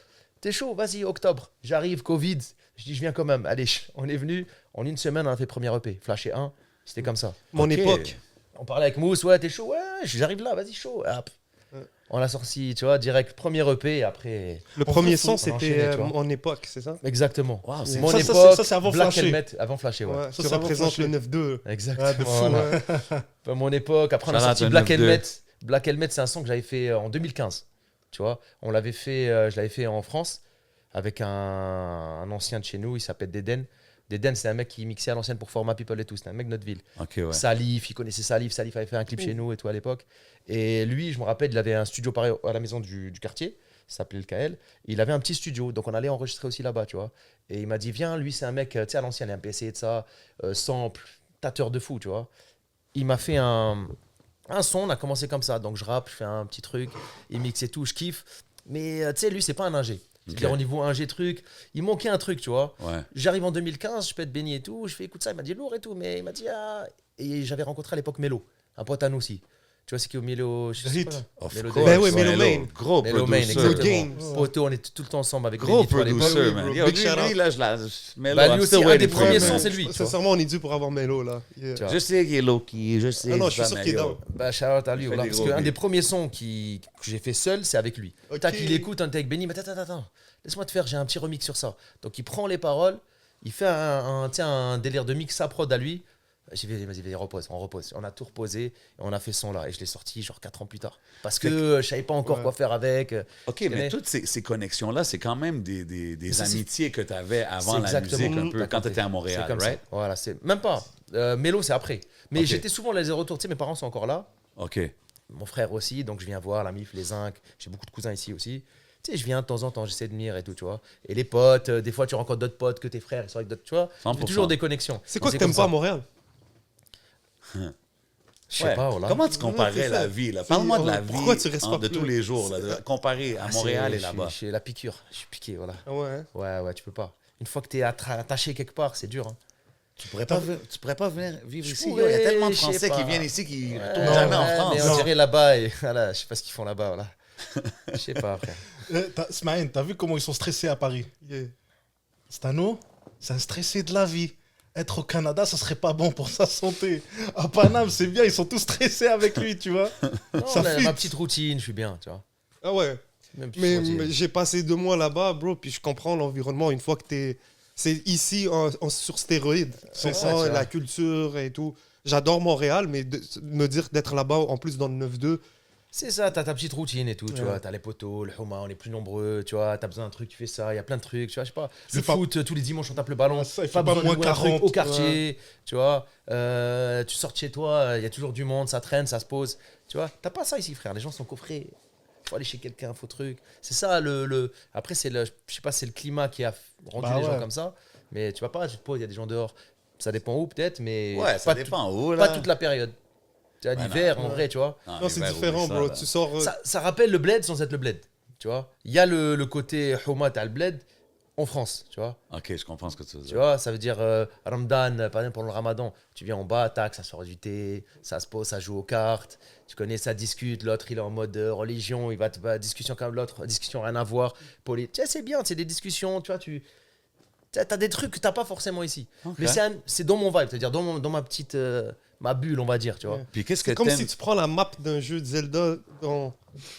T'es chaud, vas-y, octobre. J'arrive, Covid. Je dis, je viens quand même. Allez, on est venu. En une semaine, on a fait premier EP. Flash et 1. C'était comme ça. Mon Ok. époque. On parlait avec Mousse, ouais, t'es chaud, ouais, j'arrive là, vas-y, chaud. Et hop. On l'a sorti, tu vois, direct, premier EP, et après. Le premier fout, son, on enchaînait, c'était tu vois. Mon époque, c'est ça? Exactement. Wow, c'est Mon Ça, époque, ça, c'est avant Black Flasher. Helmet, avant Flasher, ouais. Ouais, Ça, tu c'est avant représentes le Flasher. 9-2. Exactement. de fou, voilà. ouais. Mon époque, après on a Shout out sorti à Black 9-2. Helmet. Black Helmet, c'est un son que j'avais fait en 2015. Tu vois, on l'avait fait, je l'avais fait en France avec un ancien de chez nous, il s'appelle Deden. Deden, c'est un mec qui mixait à l'ancienne pour Format People et tout, c'était un mec de notre ville. Ok, ouais. Salif, il connaissait Salif. Salif avait fait un clip chez nous et tout à l'époque. Et lui, je me rappelle, il avait un studio pareil à la maison du quartier. Ça s'appelait le KL. Il avait un petit studio, donc on allait enregistrer aussi là-bas, tu vois. Et il m'a dit, viens, lui, c'est un mec, tu sais, à l'ancienne, il a un PC et de ça, sample, tâteur de fou, tu vois. Il m'a fait un son, on a commencé comme ça. Donc je rappe, je fais un petit truc, il mixe et tout, je kiffe. Mais tu sais, lui, c'est pas un ingé. C'est-à-dire au niveau ingé truc, il manquait un truc, tu vois. Ouais. J'arrive en 2015, je peux être béni et tout, je fais écoute ça, il m'a dit lourd et tout, mais il m'a dit ah. Et j'avais rencontré à l'époque Mélo, un pote à nous aussi. Tu vois, c'est qui au Mélo je sais Hit. pas. Of Mélo course. Ben ouais, Ouais, Melo Main. Gros Mélo Main, producer. exactement. Games. Poto, on était tout le temps ensemble avec Gros Benny, tu vois, à l'époque. producer, Oui, man. bro. Yo, Big lui, shout out. là, Melo, Bah, lui I'm aussi, still un des waiting for premiers him, sons, man. c'est lui. tu vois. Sincèrement, on est dû pour avoir Melo, là. Yeah. Tu vois. Je sais qu'il est low-key, je sais. Ah non, je suis ça, sûr mais qu'il est yo, down. Bah, shout out à lui, Il fait voilà, des parce gros qu'un beats. des premiers sons que j'ai fait seul, c'est avec lui. Ok. Tac, il écoute, on était avec Benny, mais attends, laisse-moi te faire, j'ai un petit remix sur ça. Donc il prend les paroles, il fait tu sais, un délire de mix à prod à lui. J'ai dit, vas-y, repose, on repose. On a tout reposé et on a fait ce son là. Et je l'ai sorti genre 4 ans plus tard. Parce que je savais pas encore quoi faire avec. OK, Tu mais connais? toutes ces connexions-là, c'est quand même des ça, c'est- amitiés que tu avais avant C'est la exactement. musique, un peu, T'as quand tu compris. étais à C'est Montréal, comme right? ça. Voilà, c'est même pas. Mélo, c'est après. Mais Ok. j'étais souvent les retours. Tu sais, mes parents sont encore là. OK. Mon frère aussi, donc je viens voir la MIF, les Zinc. J'ai beaucoup de cousins ici aussi. Tu sais, je viens de temps en temps, j'essaie de venir et tout, tu vois. Et les potes, des fois tu rencontres d'autres potes que tes frères, ils sont avec d'autres, tu vois. 100%. Il y a toujours des connexions. C'est quoi Et que t'aimes comme pas à ça. Montréal? Je sais Ouais. pas, voilà. Comment tu comparais c'est la ça. vie, là? Parle-moi de la vie Pourquoi tu restes pas de plus? tous les jours, là, comparé à Ah, Montréal et je là-bas. suis la piqûre, je suis piqué, voilà. Ah ouais, hein? Ouais, tu peux pas. Une fois que t'es attaché quelque part, c'est dur. Hein. Tu pourrais pas venir vivre Je ici. pourrais, Yo, il y a tellement de je sais Français qui pas. viennent ici qui Ouais, retournent jamais en ouais, France. Mais on dirait là-bas, et voilà, je sais pas ce qu'ils font là-bas, voilà. Je sais pas, frère. Smaïn, t'as vu comment ils sont stressés à Paris? Yeah. Stano, c'est un stressé de la vie. Être au Canada, ça serait pas bon pour sa santé. À Paname, c'est bien, ils sont tous stressés avec lui, tu vois. Non, Ça ma fit. petite routine, je suis bien, tu vois. Ah ouais. Même petite Mais routine. j'ai passé 2 mois là-bas, bro, puis je comprends l'environnement une fois que t'es... C'est ici sur stéroïdes. C'est Tu ça, comprends, c'est la vrai. culture et tout. J'adore Montréal, mais me dire d'être là-bas, en plus dans le 9-2, C'est ça, t'as ta petite routine et tout, tu Ouais. vois. T'as les poteaux, le Houma, on est plus nombreux, tu vois. T'as besoin d'un truc, tu fais ça. Il y a plein de trucs, tu vois. Je sais pas. C'est Le pas- foot, tous les dimanches, on tape le ballon. Ah, ça, il faut pas besoin de moins louer un truc 40, au quartier, tu vois. Tu sors de chez toi, il y a toujours du monde, ça traîne, ça se pose. Tu vois, t'as pas ça ici, frère. Les gens sont coffrés. Faut aller chez quelqu'un, faut truc. C'est ça, Après, je sais pas, c'est le climat qui a rendu Bah les gens ouais. comme ça. Mais tu vas pas, tu te poses, il y a des gens dehors. Ça dépend où, peut-être, mais. Ouais, ça pas dépend où, là. Pas toute la période. Tu vois, Ouais, l'hiver, non. en vrai, tu vois. non, c'est l'hiver, différent, oublie ça, bro. là. Tu sors... Ça rappelle le bled sans être le bled, tu vois. Il y a le côté Houma, t'as le bled en France, tu vois. OK, je comprends ce que tu veux Tu dire. vois, ça veut dire Ramadan, par exemple pendant le Ramadan, tu viens en bas, tac, ça sort du thé, ça se pose, ça joue aux cartes, tu connais, ça discute, l'autre il est en mode religion, il va discussion comme l'autre, discussion rien à voir, tu sais, c'est bien, c'est des discussions, tu vois, t'as des trucs que t'as pas forcément ici. Ok. Mais c'est dans mon vibe, c'est-à-dire dans ma petite, ma bulle, on va dire, tu vois. Ouais. Puis qu'est-ce que C'est comme t'aimes? si tu prends la map d'un jeu de Zelda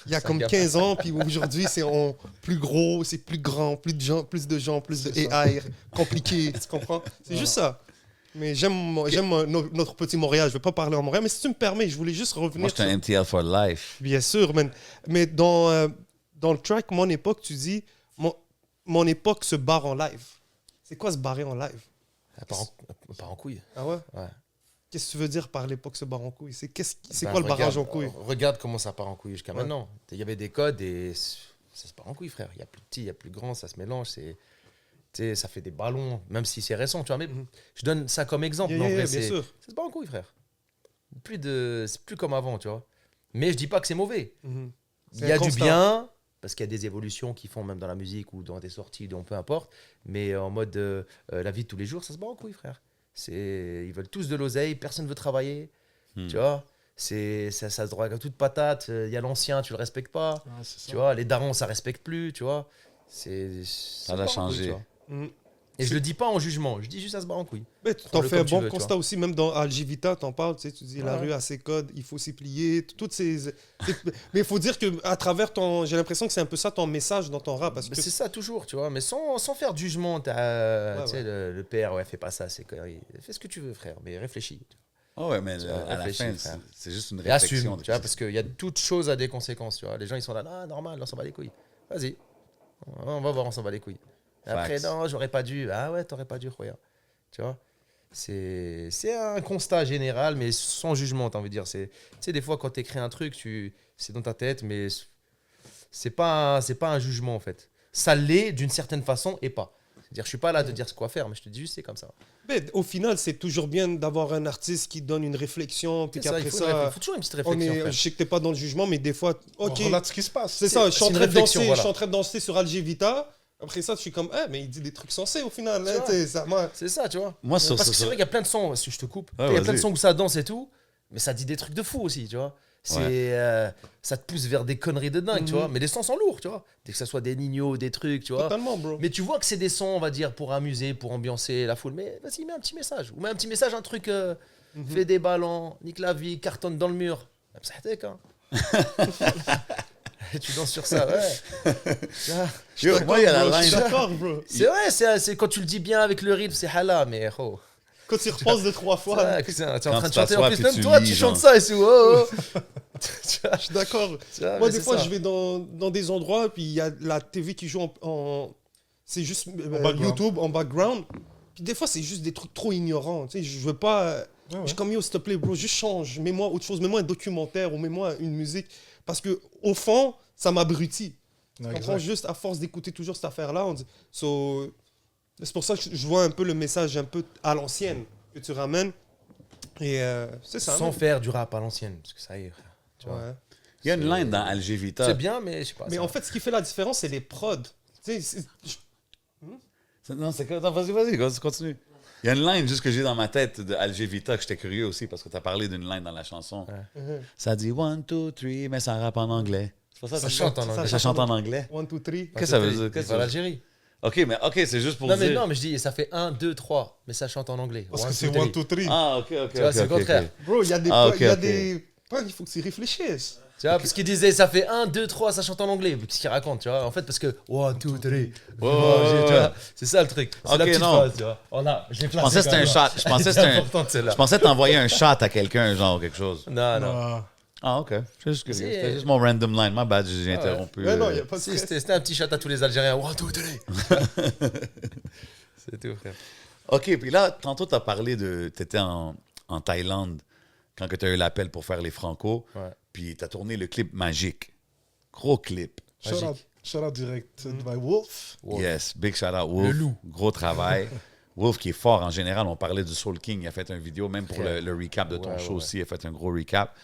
il y a Ça comme gamme. 15 ans, puis aujourd'hui c'est en plus gros, c'est plus grand, plus de gens, plus de C'est ça. AI, compliqué, tu comprends? C'est juste ça. Mais j'aime notre petit Montréal, je ne vais pas parler en Montréal, mais si tu me permets, je voulais juste revenir Moi, je suis un MTL for life. Bien sûr, man. Mais dans le track Mon époque, tu dis mon époque se barre en live. C'est quoi se barrer en live? Elle part en couille. Ah ouais? Ouais. Qu'est-ce que tu veux dire par l'époque se barre en couille? C'est Ben, quoi le barrage regarde, en couille? Regarde comment ça part en couille jusqu'à Ouais. maintenant. Il y avait des codes et ça se part en couille, frère. Il y a plus petit, il y a plus grand, ça se mélange. Tu sais, ça fait des ballons, même si c'est récent, tu vois. Mais Mhm. je donne ça comme exemple. Yeah, mais en yeah, vrai, bien c'est- sûr. ça se bat en couille, frère. C'est plus comme avant, tu vois. Mais je dis pas que c'est mauvais. Mhm. Il C'est y a du constant. bien, parce qu'il y a des évolutions qui font même dans la musique ou dans des sorties, donc peu importe. Mais en mode la vie de tous les jours, ça se bat en couille, frère. Ils veulent tous de l'oseille, personne veut travailler. Tu vois, ça se drogue à toute patate. Il y a l'ancien, tu le respectes pas. Ah, c'est ça. Tu vois, les darons, ça respecte plus. Tu vois, Ça a changé. Et je le dis pas en jugement, je dis juste à se barrer en couille. Mais t'en Prends-le fais un comme tu bon veux, tu constat vois. aussi, même dans Algivita, t'en parles, tu sais, tu dis la Ouais. rue a ses codes, il faut s'y plier, toutes ces... Mais il faut dire qu'à travers ton... J'ai l'impression que c'est un peu ça ton message dans ton rap, parce que... C'est ça toujours, tu vois, mais sans faire de jugement. Tu sais, ouais. le père, ouais, fais pas ça, c'est connerie. Fais ce que tu veux, frère, mais réfléchis. Ah ouais, mais Tu vois, à la réfléchis, fin, frère. c'est juste une Et réflexion. assume, tu vois, parce qu'il y a toute chose à des conséquences, tu vois. Les gens, ils sont là, non, normal, on s'en bat les couilles. Vas-y, on va voir, on s'en bat les couilles. Et après, Facts. non, j'aurais pas dû. Ah ouais, t'aurais pas dû, regarde. Tu vois, c'est un constat général, mais sans jugement, t'as envie de dire. Tu sais, des fois, quand t'écris un truc, c'est dans ta tête, mais c'est pas un jugement, en fait. Ça l'est d'une certaine façon et pas. C'est-à-dire, je suis pas là de dire ce quoi faire, mais je te dis juste, c'est comme ça. Mais au final, c'est toujours bien d'avoir un artiste qui donne une réflexion, puis C'est ça, qu'après il ça... faut toujours une petite on réflexion. est... frère. Je sais que t'es pas dans le jugement, mais des fois, On ok, relate ce qui se passe. c'est ça, je suis en c'est une train de réflexion, danser, voilà. je suis en train de danser sur Algivita. Après ça, je suis comme, mais il dit des trucs sensés au final. Tu Hein, vois. t'sais, ça, moi... C'est ça, tu vois. Moi, ça, Parce ça, que c'est ça- vrai qu'il y a plein de sons, si je te coupe, Ouais, il y a plein vas-y. de sons où ça danse et tout, mais ça dit des trucs de fou aussi, tu vois. Ça te pousse vers des conneries de dingue, tu vois. Mais les sons sont lourds, tu vois. Dès que ça soit des nignos, des trucs, tu vois. Totalement, bro. Mais tu vois que c'est des sons, on va dire, pour amuser, pour ambiancer la foule. Mais vas-y, mets un petit message. Ou mets un petit message, un truc, fais des ballons, nique la vie, cartonne dans le mur. Psahtek, hein. Et tu danses sur ça, ouais. Tu vois. Yo, moi, il y a Bro, la je suis line. d'accord, bro. C'est vrai, c'est quand tu le dis bien avec le rythme, c'est hala, mais oh. Quand tu repenses deux, trois fois, Ouais, putain, t'es en Quand train de tu chanter en t'assois plus, puis même tu toi, lis, tu genre. chantes ça et c'est oh, oh. Tu vois, je suis d'accord. tu vois, Moi, mais des c'est fois, ça. je vais dans des endroits, puis il y a la TV qui joue c'est juste background. YouTube en background. Puis des fois, c'est juste des trucs trop ignorants. Tu sais, je veux pas... Ouais, ouais. Je suis comme, yo, s'il te plaît, bro, juste change. Mets-moi autre chose. Mets-moi un documentaire ou mets-moi une musique. Parce que au fond, ça m'abrutit. Ouais, On exact. prend juste à force d'écouter toujours cette affaire-là. C'est pour ça que je vois un peu le message un peu à l'ancienne que tu ramènes. Et c'est ça. Sans man. faire du rap à l'ancienne, parce que ça y est, frère. Tu vois. Ouais. Il y a une line dans Algevita. C'est bien, mais je sais pas. Mais ça- en fait, ce qui fait la différence, c'est les prods. Tu sais, Non, c'est quoi? Attends, vas-y, continue. Il y a une line juste que j'ai dans ma tête de Algevita que j'étais curieux aussi parce que tu as parlé d'une line dans la chanson. Ça dit 1, 2, 3, mais ça rappe en anglais. C'est pas ça? Ça chante en anglais. Ça chante en anglais. 1, 2, 3. Qu'est-ce que ça veut dire? Qu'est-ce que C'est ça veut dire? l'Algérie. Ok, c'est juste pour Non, dire. mais je dis, ça fait 1, 2, 3, mais ça chante en anglais. Parce One, que c'est two, 1, three. 2, 3. Ah, ok. Tu vois, c'est le contraire. Bro, il y a des... Ah, ok, il y a ok. des... Il faut que tu réfléchisses. Tu vois, parce qu'il disait, ça fait 1, 2, 3, ça chante en anglais. Qu'est-ce qu'il raconte, tu vois? En fait, parce que 1, 2, 3. ouais, Tu vois, c'est ça le truc. C'est Ok, la petite non. phrase, tu vois. Voilà, je l'ai placé. Je pensais que c'était un quand même. shot. Je pensais que C'est c'était un. important, celle-là. Je pensais t'envoyer un shot à quelqu'un, genre quelque chose. Non, non. Ah, Ah, ok. C'est juste curieux. C'est- C'était juste mon random line. My bad, j'ai interrompu. Ouais, non, il n'y a pas de Si, stress. c'était un petit chat à tous les Algériens. 1, 2, 3. C'est tout, frère. OK, puis là, tantôt, tu as parlé de... Tu étais en Thaïlande quand tu as eu l'appel pour faire les Franco. Ouais. Puis tu as tourné le clip Magique. Gros clip. shout out direct by Wolf. Wolf. Yes, big shout out Wolf. Le loup. Gros travail. Wolf qui est fort en général. On parlait du Soul King. Il a fait une vidéo, même pour Frère. le recap de ton Ouais, show ouais. aussi. Il a fait un gros recap.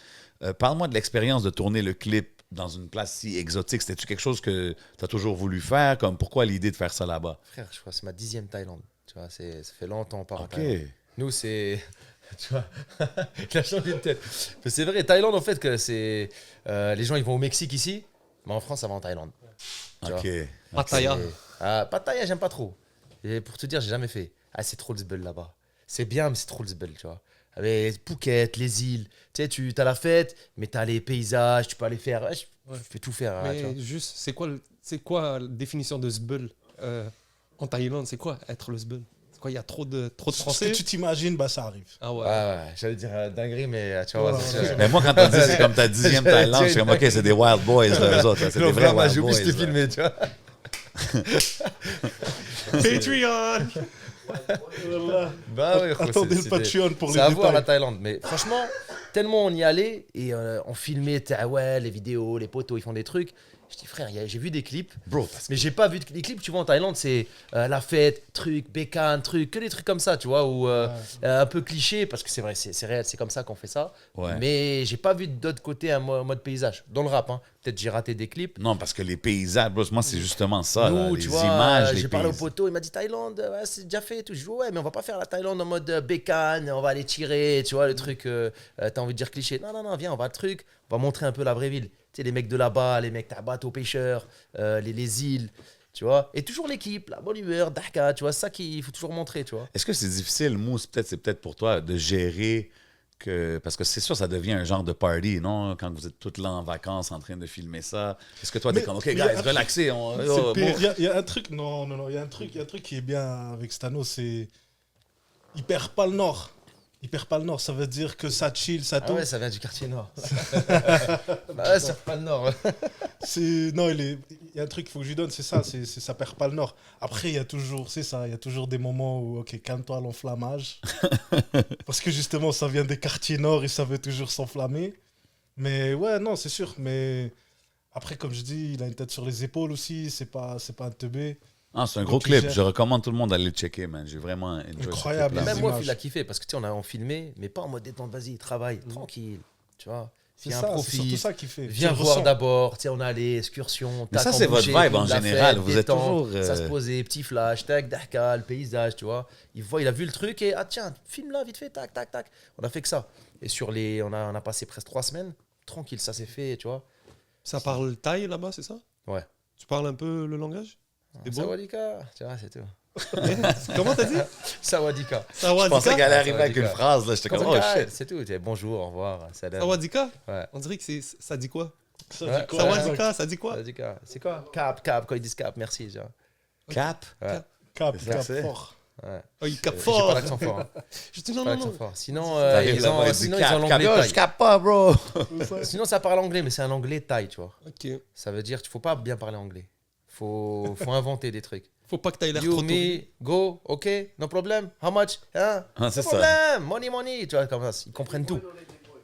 Parle-moi de l'expérience de tourner le clip dans une place si exotique. C'était-tu quelque chose que tu as toujours voulu faire? Comme pourquoi l'idée de faire ça là-bas? Frère, je crois que c'est ma 10e Thaïlande. Tu vois, ça fait longtemps par OK. Nous, c'est. Tu vois, il a changé de tête. Mais c'est vrai, Thaïlande, en fait, que c'est. Les gens, ils vont au Mexique ici, mais en France, ça va en Thaïlande. Tu OK. Pattaya. Pattaya, j'aime pas trop. Et pour te dire, j'ai jamais fait. Ah, c'est trop le zbeul là-bas. C'est bien, mais c'est trop le zbeul, tu vois. Avec Phuket, les îles. Tu sais, tu as la fête, mais tu as les paysages, tu peux aller faire. Ouais, je fais tout faire. tu vois. Mais juste, c'est quoi la définition de zbeul en Thaïlande? C'est quoi être le zbeul? C'est quoi? Il y a trop de Ce que français? tu t'imagines, bah, ça arrive. Ah ouais. Ouais, j'allais dire dinguerie, mais tu vois, Ouais, c'est ouais. sûr. Mais moi, quand t'as dit c'est comme ta 10e Thaïlande, je suis comme, OK, c'est des Wild Boys, là, eux autres. là. C'est des vrais Vraiment, Wild j'ai oublié Boys. de te là. filmer, tu vois. Patreon! Bah oui, Attendez le Patreon pour les C'est à voir la détails. Thaïlande. Mais franchement, tellement on y allait et on filmait, ouais, les vidéos, les potos, ils font des trucs. Je dis, frère, j'ai vu des clips, Bro, mais j'ai pas vu les clips. Tu vois, en Thaïlande, c'est la fête, truc, bécane, truc, que des trucs comme ça, tu vois, ou un peu cliché, parce que c'est vrai, c'est réel, c'est comme ça qu'on fait ça. Ouais. Mais j'ai pas vu d'autre côté un mode paysage. Dans le rap, hein. Peut-être j'ai raté des clips. non, parce que les paysages, bro, moi, c'est justement ça. Là, Nous, les tu vois, images, les j'ai parlé au paysages. poteau, il m'a dit Thaïlande, ouais, c'est déjà fait et tout. Je dis ouais, mais on va pas faire la Thaïlande en mode bécane, on va aller tirer, tu vois, le truc, t'as envie de dire cliché. Non, viens, on va le truc, on va montrer un peu la vraie ville. Tu sais, les mecs de là-bas, les mecs, t'as bateau pêcheur, les îles, tu vois. Et toujours l'équipe, la bonne humeur, Dhaka, tu vois, ça qu'il faut toujours montrer, tu vois. Est-ce que c'est difficile, Mousse, c'est peut-être pour toi, de gérer que... Parce que c'est sûr, ça devient un genre de party, non? Quand vous êtes tous là en vacances en train de filmer ça. Est-ce que toi, t'es Mais- comme, OK, mais guys, relaxez. C'est Oh, pire. bon. Il y a un truc, non, il y a un truc qui est bien avec Stano, c'est il perd pas le nord. Il perd pas le nord, ça veut dire que ça chill, ça Ah tourne. ouais, ça vient du quartier nord. Bah ouais, ça pas le nord. Non, il y a un truc qu'il faut que je lui donne, c'est ça, ça perd pas le nord. Après, il y a toujours, c'est ça, il y a toujours des moments où, ok, calme-toi l'enflammage. Parce que justement, ça vient des quartiers nord et ça veut toujours s'enflammer. Mais ouais, non, c'est sûr. Mais après, comme je dis, il a une tête sur les épaules aussi, c'est pas un teubé. Ah, c'est un gros Donc, il clip. gère. Je recommande tout le monde d'aller le checker, man. J'ai vraiment enjoyé ce Incroyable, clip-là. Même les moi, images. il a kiffé parce que tu sais, on a filmé, mais pas en mode détente, vas-y, travaille, tranquille, tu vois. C'est Viens, ça, c'est profite. surtout ça qu'il fait. Viens Tu le voir ressens. d'abord, tu sais, on a les excursions. Mais tac, ça, on c'est votre bougeait, vibe en la général. fête, Vous êtes détente, toujours, Ça se posait, petit flash, tac, Dhaka, le paysage, tu vois. Il a vu le truc et, ah tiens, filme là, vite fait, tac, tac, tac. On a fait que ça. Et on a passé presque 3 semaines, tranquille, ça s'est fait, tu vois. Ça parle thaï là-bas, c'est ça? Ouais. Tu parles un peu le langage? C'est beau. Sawadika, tu vois, c'est tout. Comment t'as dit? Sawadika. Je pensais qu'elle Sawadika? allait arriver avec une Sawadika. phrase. Là. J'étais comme, oh shit. C'est tout, tu sais, bonjour, au revoir, salam. Sawadika? Ouais. On dirait que ça dit quoi? Ça Ouais. dit quoi, Sawadika, ça dit quoi? Sawadika. C'est quoi? Cap, quand ils disent cap, merci, genre. Cap? Ouais. Cap, C'est ça, cap c'est. fort. Ouais. Oh, il capte J'ai fort! pas l'accent fort. Hein. Je dis J'ai non, pas non, l'accent non. fort. Sinon, T'arrives ils là-bas, ont, il dit sinon ils ont cap, cap. l'anglais Yo, thaï. je capte pas, bro. Sinon, ça parle anglais, mais c'est un anglais thaï, tu vois. Ok. Ça veut dire qu'il faut pas bien parler anglais. Faut inventer des trucs. Faut pas que t'ailles l'air You, trop me, go, ok, no problem. How much? Hein? Ah, c'est No ça. problem. Money. Tu vois, comme ça, ils comprennent tout.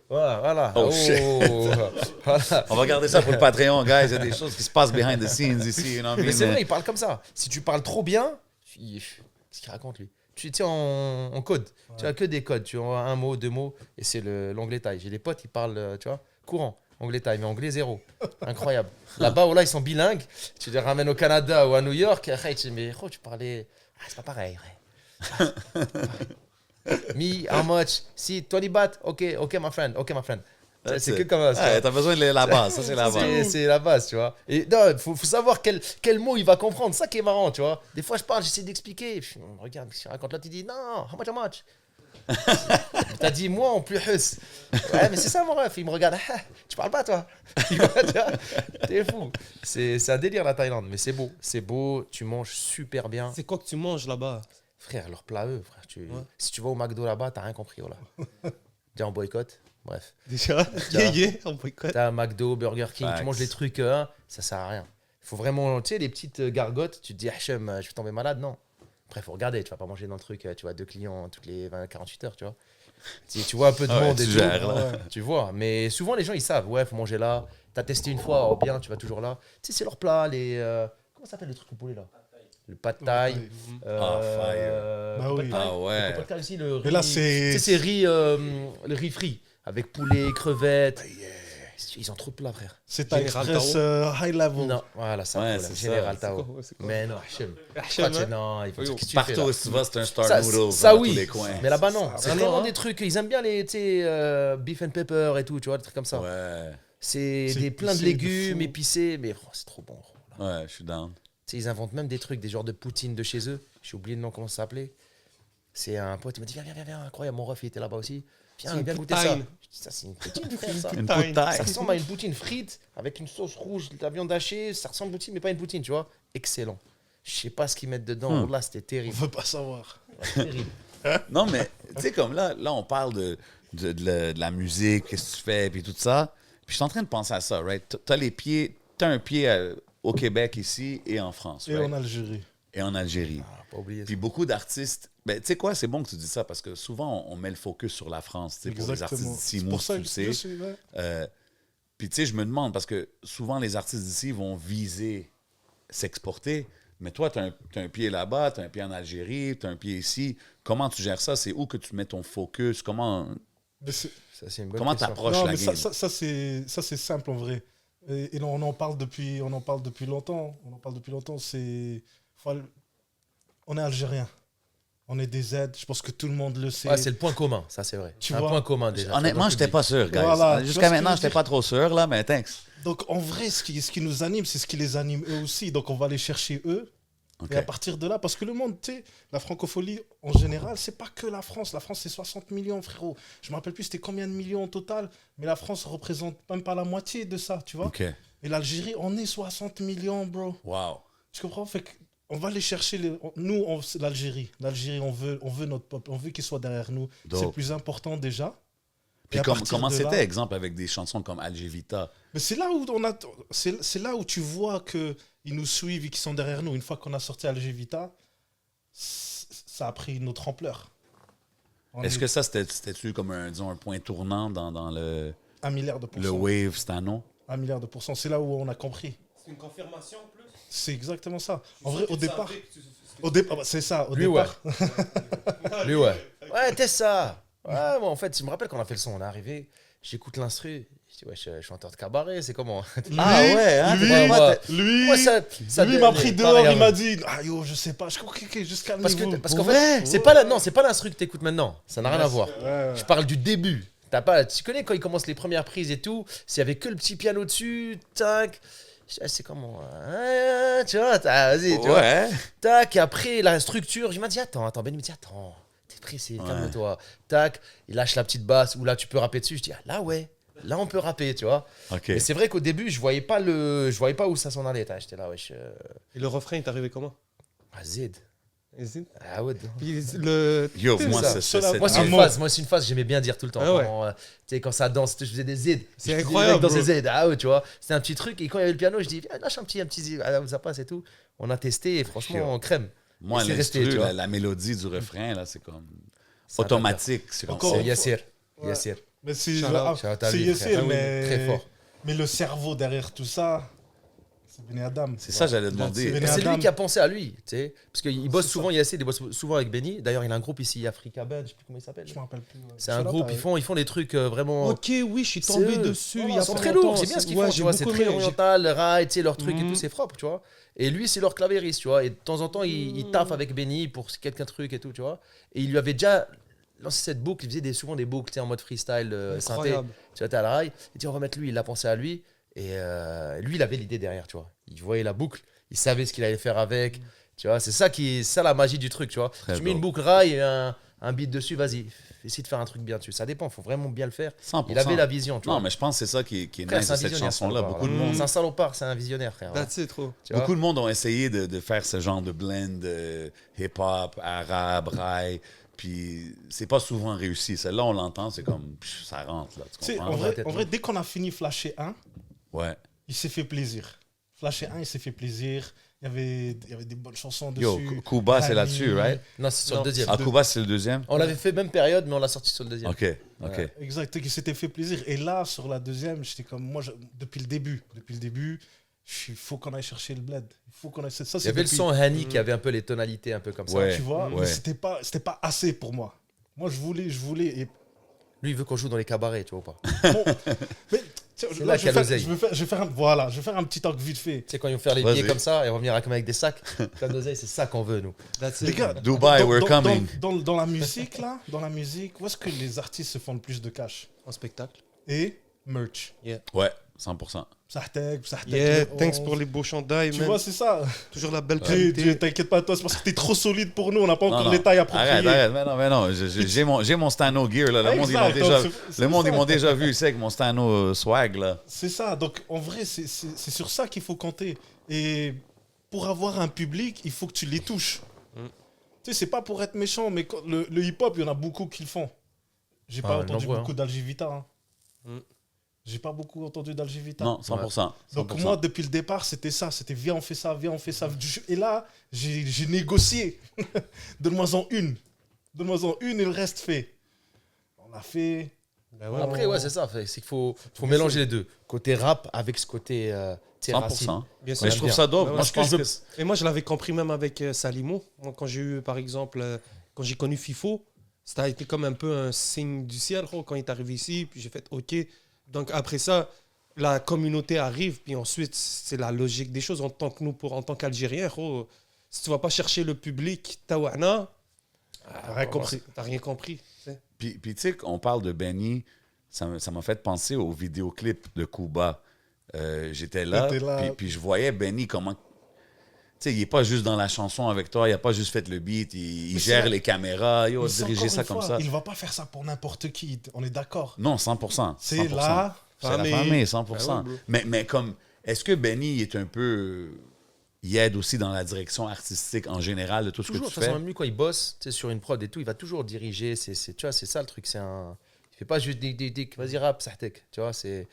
Voilà. Oh, shit. Voilà. On va garder ça pour le Patreon, guys. Il y a des choses qui se passent behind the scenes ici. You know what I Mais mean? c'est vrai, il parle comme ça. Si tu parles trop bien, qu'est-ce qu'il raconte lui? Tu sais, en code. Tu as que des codes. Tu as un mot, 2 mots, et c'est l'anglais thaï. J'ai des potes qui parlent, tu vois, courant. Anglais thaï, mais anglais zéro. Incroyable. Là-bas, oh là, ils sont bilingues. Tu les ramènes au Canada ou à New York. Après, tu dis, mais gros, tu parlais. Ah, c'est pas pareil, frère. Me, how much? Si, 20 baht. Ok, my friend. That's C'est it. que comme ça. Ouais, t'as besoin de la base. Ça, c'est la base. C'est la base, tu vois. Et non, faut savoir quel mot il va comprendre. Ça qui est marrant, tu vois. Des fois, je parle, j'essaie d'expliquer. Puis, on regarde, si je raconte là, tu dis non, how much? T'as dit moi en plus. Ouais, mais c'est ça, mon ref. Il me regarde. Ah, tu parles pas, toi. T'es fou. C'est un délire, la Thaïlande. Mais c'est beau. C'est beau. Tu manges super bien. C'est quoi que tu manges là-bas? Frère, leur plat, eux, frère. Ouais. Si tu vas au McDo là-bas, t'as rien compris. Oh là. Déjà en boycott. Bref. Déjà, on boycotte. T'as McDo, Burger King, Facts. tu manges les trucs, ça sert à rien. Il faut vraiment, tu sais, les petites gargotes, tu te dis, Hachem, je vais tomber malade, non. Après, il faut regarder, tu vas pas manger dans le truc, tu vois, 2 clients toutes les 48 heures, tu vois. Tu vois un peu de Ah ouais, monde tu et tout, gères, là. tu vois. Mais souvent, les gens, ils savent, ouais, faut manger là. T'as testé une fois, oh bien, tu vas toujours là. Tu sais, c'est leur plat, comment ça s'appelle le truc au poulet là? Le pad thai. Ah, fire. Bah oui. pad thai. Ah ouais. Le pad thai aussi, le riz. Mais là, c'est- Tu sais, c'est le riz frit avec poulet, crevettes. Ils ont trop de plats, frère. C'est ta Général express high level. Non, voilà, c'est Ouais, un problème. c'est Général ça. Tao. C'est quoi, c'est quoi? Mais non, Hachem. Hachem, Pourquoi tu- hein? non, il faut Oui, qu'est-ce que tu fais Partout là où tu vas, c'est un star Ça, noodles ça, dans oui. tous les coins. Mais là-bas, non. C'est Vraiment, vraiment hein. des trucs. Ils aiment bien les beef and pepper et tout, tu vois, des trucs comme ça. Ouais, C'est C'est plein de épicé de légumes fou. épicés, mais c'est trop bon. Gros, là. ouais, je suis down. Tu sais, ils inventent même des trucs, des genres de poutine de chez eux. J'ai oublié le nom, comment ça s'appelait. C'est un pote, il m'a dit viens, incroyable, mon ref, il était là-bas aussi. C'est Viens une goûter ça. poutine. Je dis, ça, c'est une poutine, frère, ça. Une Taille. poutaille. Ça ressemble à une poutine frite avec une sauce rouge, de la viande hachée. Ça ressemble à une poutine, mais pas une poutine, tu vois. Excellent. Je sais pas ce qu'ils mettent dedans. Là, c'était On terrible. veut pas savoir. Terrible. Non, mais tu sais, comme là, on parle de la musique, qu'est-ce que tu fais, puis tout ça. Puis je suis en train de penser à ça, right? T'as un pied au Québec ici et en France, Et right? en Algérie. Et en Algérie. Ah, pas oublier ça. Puis beaucoup d'artistes, ben, tu sais quoi, c'est bon que tu dis ça parce que souvent on met le focus sur la France, tu sais, pour les artistes d'ici, C'est moi, pour ça tu que le sais. je suis, ouais. Puis, tu sais, je me demande, parce que souvent, les artistes d'ici vont viser s'exporter, mais toi, tu as un pied là-bas, tu as un pied en Algérie, tu as un pied ici. Comment tu gères ça? C'est où que tu mets ton focus? Comment Mais c'est- Ça, c'est une bonne comment question. t'approches Non, la mais game? ça, c'est simple en vrai. Et on en parle depuis longtemps. On en parle depuis longtemps. On est algérien. On est des Z. Je pense que tout le monde le sait. Ouais, c'est le point commun, ça c'est vrai. Tu C'est un vois. point commun déjà. Honnêtement, j'étais pas sûr, guys. Voilà, tu vois Jusqu'à ce que maintenant, je veux j'étais dire? pas trop sûr, là, mais thanks. Donc en vrai, ce qui nous anime, c'est ce qui les anime eux aussi. Donc on va aller chercher eux. OK. Et à partir de là, parce que le monde, tu sais, la francophonie en général, c'est pas que la France. La France, c'est 60 millions, frérot. Je me rappelle plus c'était combien de millions au total, mais la France représente même pas la moitié de ça, tu vois. OK. Et l'Algérie, on est 60 millions, bro. Wow. Tu comprends? Fait on va aller chercher c'est l'Algérie. L'Algérie, on veut notre peuple, on veut qu'il soit derrière nous. Dope. C'est le plus important déjà. Puis Et à partir comment de c'était, là- exemple, avec des chansons comme Alger Vita? Mais c'est là où c'est là où tu vois que ils nous suivent et qu'ils sont derrière nous. Une fois qu'on a sorti Alger Vita, ça a pris une autre ampleur. On Est-ce est que ça, c'était-tu comme un point tournant dans le 1 milliard de le pourcents. wave Stano? 1 milliard de pourcents. C'est là où on a compris. C'est une confirmation en plus. C'est exactement ça. En vrai, au départ, c'est ça. Au Lui, départ, Lui, ouais. Ouais, t'es ça. Ouais, moi, en fait, je me rappelle quand on a fait le son, on est arrivé, j'écoute l'instru. Je dis, ouais, je suis chanteur de cabaret, c'est comment? Ah ouais, hein? lui, t'es moi, pas- lui, Moi, ça lui il m'a pris dehors, pareil, il m'a dit, ah yo, je sais pas. Je dis, ok, juste calmez-vous. parce qu'en fait, c'est pas c'est pas l'instru que t'écoutes maintenant. Ça n'a rien à voir. Ouais. Je parle du début. Tu connais quand il commence les premières prises et tout, s'il y avait que le petit piano dessus, tac. C'est comment? Tu vois, vas-y, tu vois. Ouais. Tac, et après la structure, je m'a dit, attends, Benny me dit, attends, t'es pressé, calme-toi. Tac, il lâche la petite basse, où là tu peux rapper dessus. Je dis, ah, là ouais, là on peut rapper, tu vois. OK. Mais c'est vrai qu'au début, je voyais pas où ça s'en allait. J'étais là, wesh. Et le refrain est arrivé comment? Zed. Is it? Ah ouais. Puis le... Yo, C'est moi, ça. c'est Moi, c'est une phase. Moi, c'est une phase que j'aimais bien dire tout le temps. Ah ouais. Quand, tu sais, quand ça danse, je faisais des Z. C'est Je faisais incroyable, des mecs dans bro. ces Z. Ah ouais, tu vois. C'était un petit truc. Et quand il y avait le piano, je dis, viens, lâche un petit Z. Ah, ça passe et tout. On a testé et franchement, on crème. Moi, Et c'est resté, l'instru, tu vois. la mélodie du refrain, là, c'est comme Ça automatique. C'est comme Encore ça. C'est Yassir. Ouais. Yassir. Mais c'est Shout out. Shout out à c'est lui, Yassir, frère. Ah oui, mais très fort. Mais le cerveau derrière tout ça, c'est Benny Adam. C'est ça, j'allais demander. Benny C'est Adam. lui qui a pensé à lui, tu sais. Parce qu'il bosse C'est souvent, Yassir, il bosse souvent avec Benny. D'ailleurs, il a un groupe ici, Africa Band, je sais plus comment il s'appelle. Je me rappelle plus. Ouais. C'est un Shout out groupe, à ils font des trucs vraiment. Ok, oui, je suis tombé C'est eux. dessus. Voilà, il y a ils sont pas très longtemps. lourds, c'est bien ce qu'ils Ouais, font, j'ai tu vois, c'est beaucoup très aimé. oriental, rail, tu sais, leurs trucs et Mhm. tout, c'est propre, tu vois. Et lui, c'est leur clavériste, tu vois. Et de temps en temps, il taffe avec Benny pour quelques trucs et tout, tu vois. Et il lui avait déjà lancé cette boucle, il faisait souvent des boucles, tu sais, en mode freestyle, synthé. Incroyable. Tu vois, t'es à la rail, il dit on va mettre lui, il a pensé à lui. Et lui, il avait l'idée derrière, tu vois. Il voyait la boucle, il savait ce qu'il allait faire avec. Tu vois, c'est ça la magie du truc, tu vois. Très Tu mets une dope. boucle rail et un beat dessus, vas-y, essaye de faire un truc bien dessus. Ça dépend, il faut vraiment bien le faire. 100%. Il avait la vision, tu vois. Non, mais je pense que c'est ça qui est Frère, nice c'est un de cette visionnaire, chanson-là. salopard, Beaucoup de là. monde C'est un salopard, c'est un visionnaire, frère. That's it, trop. Tu vois. Beaucoup de monde ont essayé de faire ce genre de blend hip-hop, arabe, rail, puis c'est pas souvent réussi. Celle-là, on l'entend, c'est comme, pff, ça rentre, là, Tu tu sais, comprends? en vrai, dès qu'on a fini Flasher 1, Ouais. il s'est fait plaisir. Flasher 1, il s'est fait plaisir. Il y avait des bonnes chansons Yo, dessus. Kuba, c'est Rami. là-dessus, right? Non, c'est sur Non, le deuxième. Ah, Kuba, c'est le deuxième? On l'avait fait même période, mais on l'a sorti sur le deuxième. OK, OK. Ouais. Exact, il s'était fait plaisir. Et là, sur la deuxième, j'étais comme, moi, depuis le début, il faut qu'on aille chercher le bled. Il faut qu'on aille. Ça, Il y avait le son Hani qui avait un peu les tonalités un peu comme ça. Ouais. Tu vois, Ouais. mais c'était pas assez pour moi. Moi, je voulais. Et Lui, il veut qu'on joue dans les cabarets, tu vois ou pas. bon, mais, tiens, C'est là qu'il y a l'oseille. je vais faire un petit talk vite fait. Tu sais, quand ils vont faire les Vas-y. billets comme ça et revenir avec des sacs, comme d'oseille, c'est ça qu'on veut, nous. That's Les it. gars, Dubai, we're coming. Dans la musique, là, où est-ce que les artistes se font le plus de cash? En spectacle. Et merch. Ouais, 100%. Psahtek, Yeah, le thanks 11. pour les beaux chandails, Tu man. vois, c'est ça. Toujours la belle Jay, qualité. t'inquiète pas, toi, c'est parce que t'es trop solide pour nous. On n'a pas Non, encore non. les tailles appropriées. Arrête, mais non. J'ai mon Stano gear, là. Le monde, ils m'ont Exact, déjà, donc c'est le monde, ça. ils m'ont déjà vu, c'est avec mon Stano swag, là. C'est ça. Donc, en vrai, c'est sur ça qu'il faut compter. Et pour avoir un public, il faut que tu les touches. Tu sais, c'est pas pour être méchant, mais le hip-hop, il y en a beaucoup qui le font. J'ai pas entendu nombreux, beaucoup d'Alger Vita. Hein. Mm. J'ai pas beaucoup entendu d'Alger Vita. Non, 100%. Donc 100%. moi, depuis le départ, c'était ça. C'était viens, on fait ça, viens, on fait ça. Et là, j'ai négocié. Donne-moi-en une. Donne-moi-en une et le reste fait. On a fait. Ben ouais, Après, ouais, c'est ça. C'est qu'il faut mélanger les deux. Côté rap avec ce côté. Tu sais, 100%. racine. Bien sûr. Mais je trouve ça dope. Ouais, Moi, je pense que... Et moi, je l'avais compris même avec Salimo. Moi, quand j'ai eu, par exemple, quand j'ai connu FIFO, ça a été comme un peu un signe du ciel, gros, quand il est arrivé ici. Puis j'ai fait OK. Donc après ça, la communauté arrive. Puis ensuite, c'est la logique des choses. En tant que nous, en tant qu'Algériens, gros, si tu vas pas chercher le public, taouana, T'as rien compris. T'as rien compris. Tu sais. Puis tu sais, on parle de Benny, ça m'a fait penser au vidéoclip de Kuba. J'étais là, T'étais là. puis je voyais Benny comment... Tu sais, il n'est pas juste dans la chanson avec toi, il n'a pas juste fait le beat, il Mais gère c'est- les caméras, il a Mais c'est dirigé encore ça une comme fois, ça. Il va pas faire ça pour n'importe qui. On est d'accord. Non, 100%. C'est 100%. la C'est la famille. famille, 100%. Ah ouais, bro. mais comme, est-ce que Benny est un peu... Il aide aussi dans la direction artistique en général de tout ce Toujours, que de tu toute façon, fais? même lui, quand il bosse tu sais, sur une prod et tout, il va toujours diriger. Tu vois, c'est ça le truc. Il fait pas juste des vas-y, rap, ça tu vois, c'est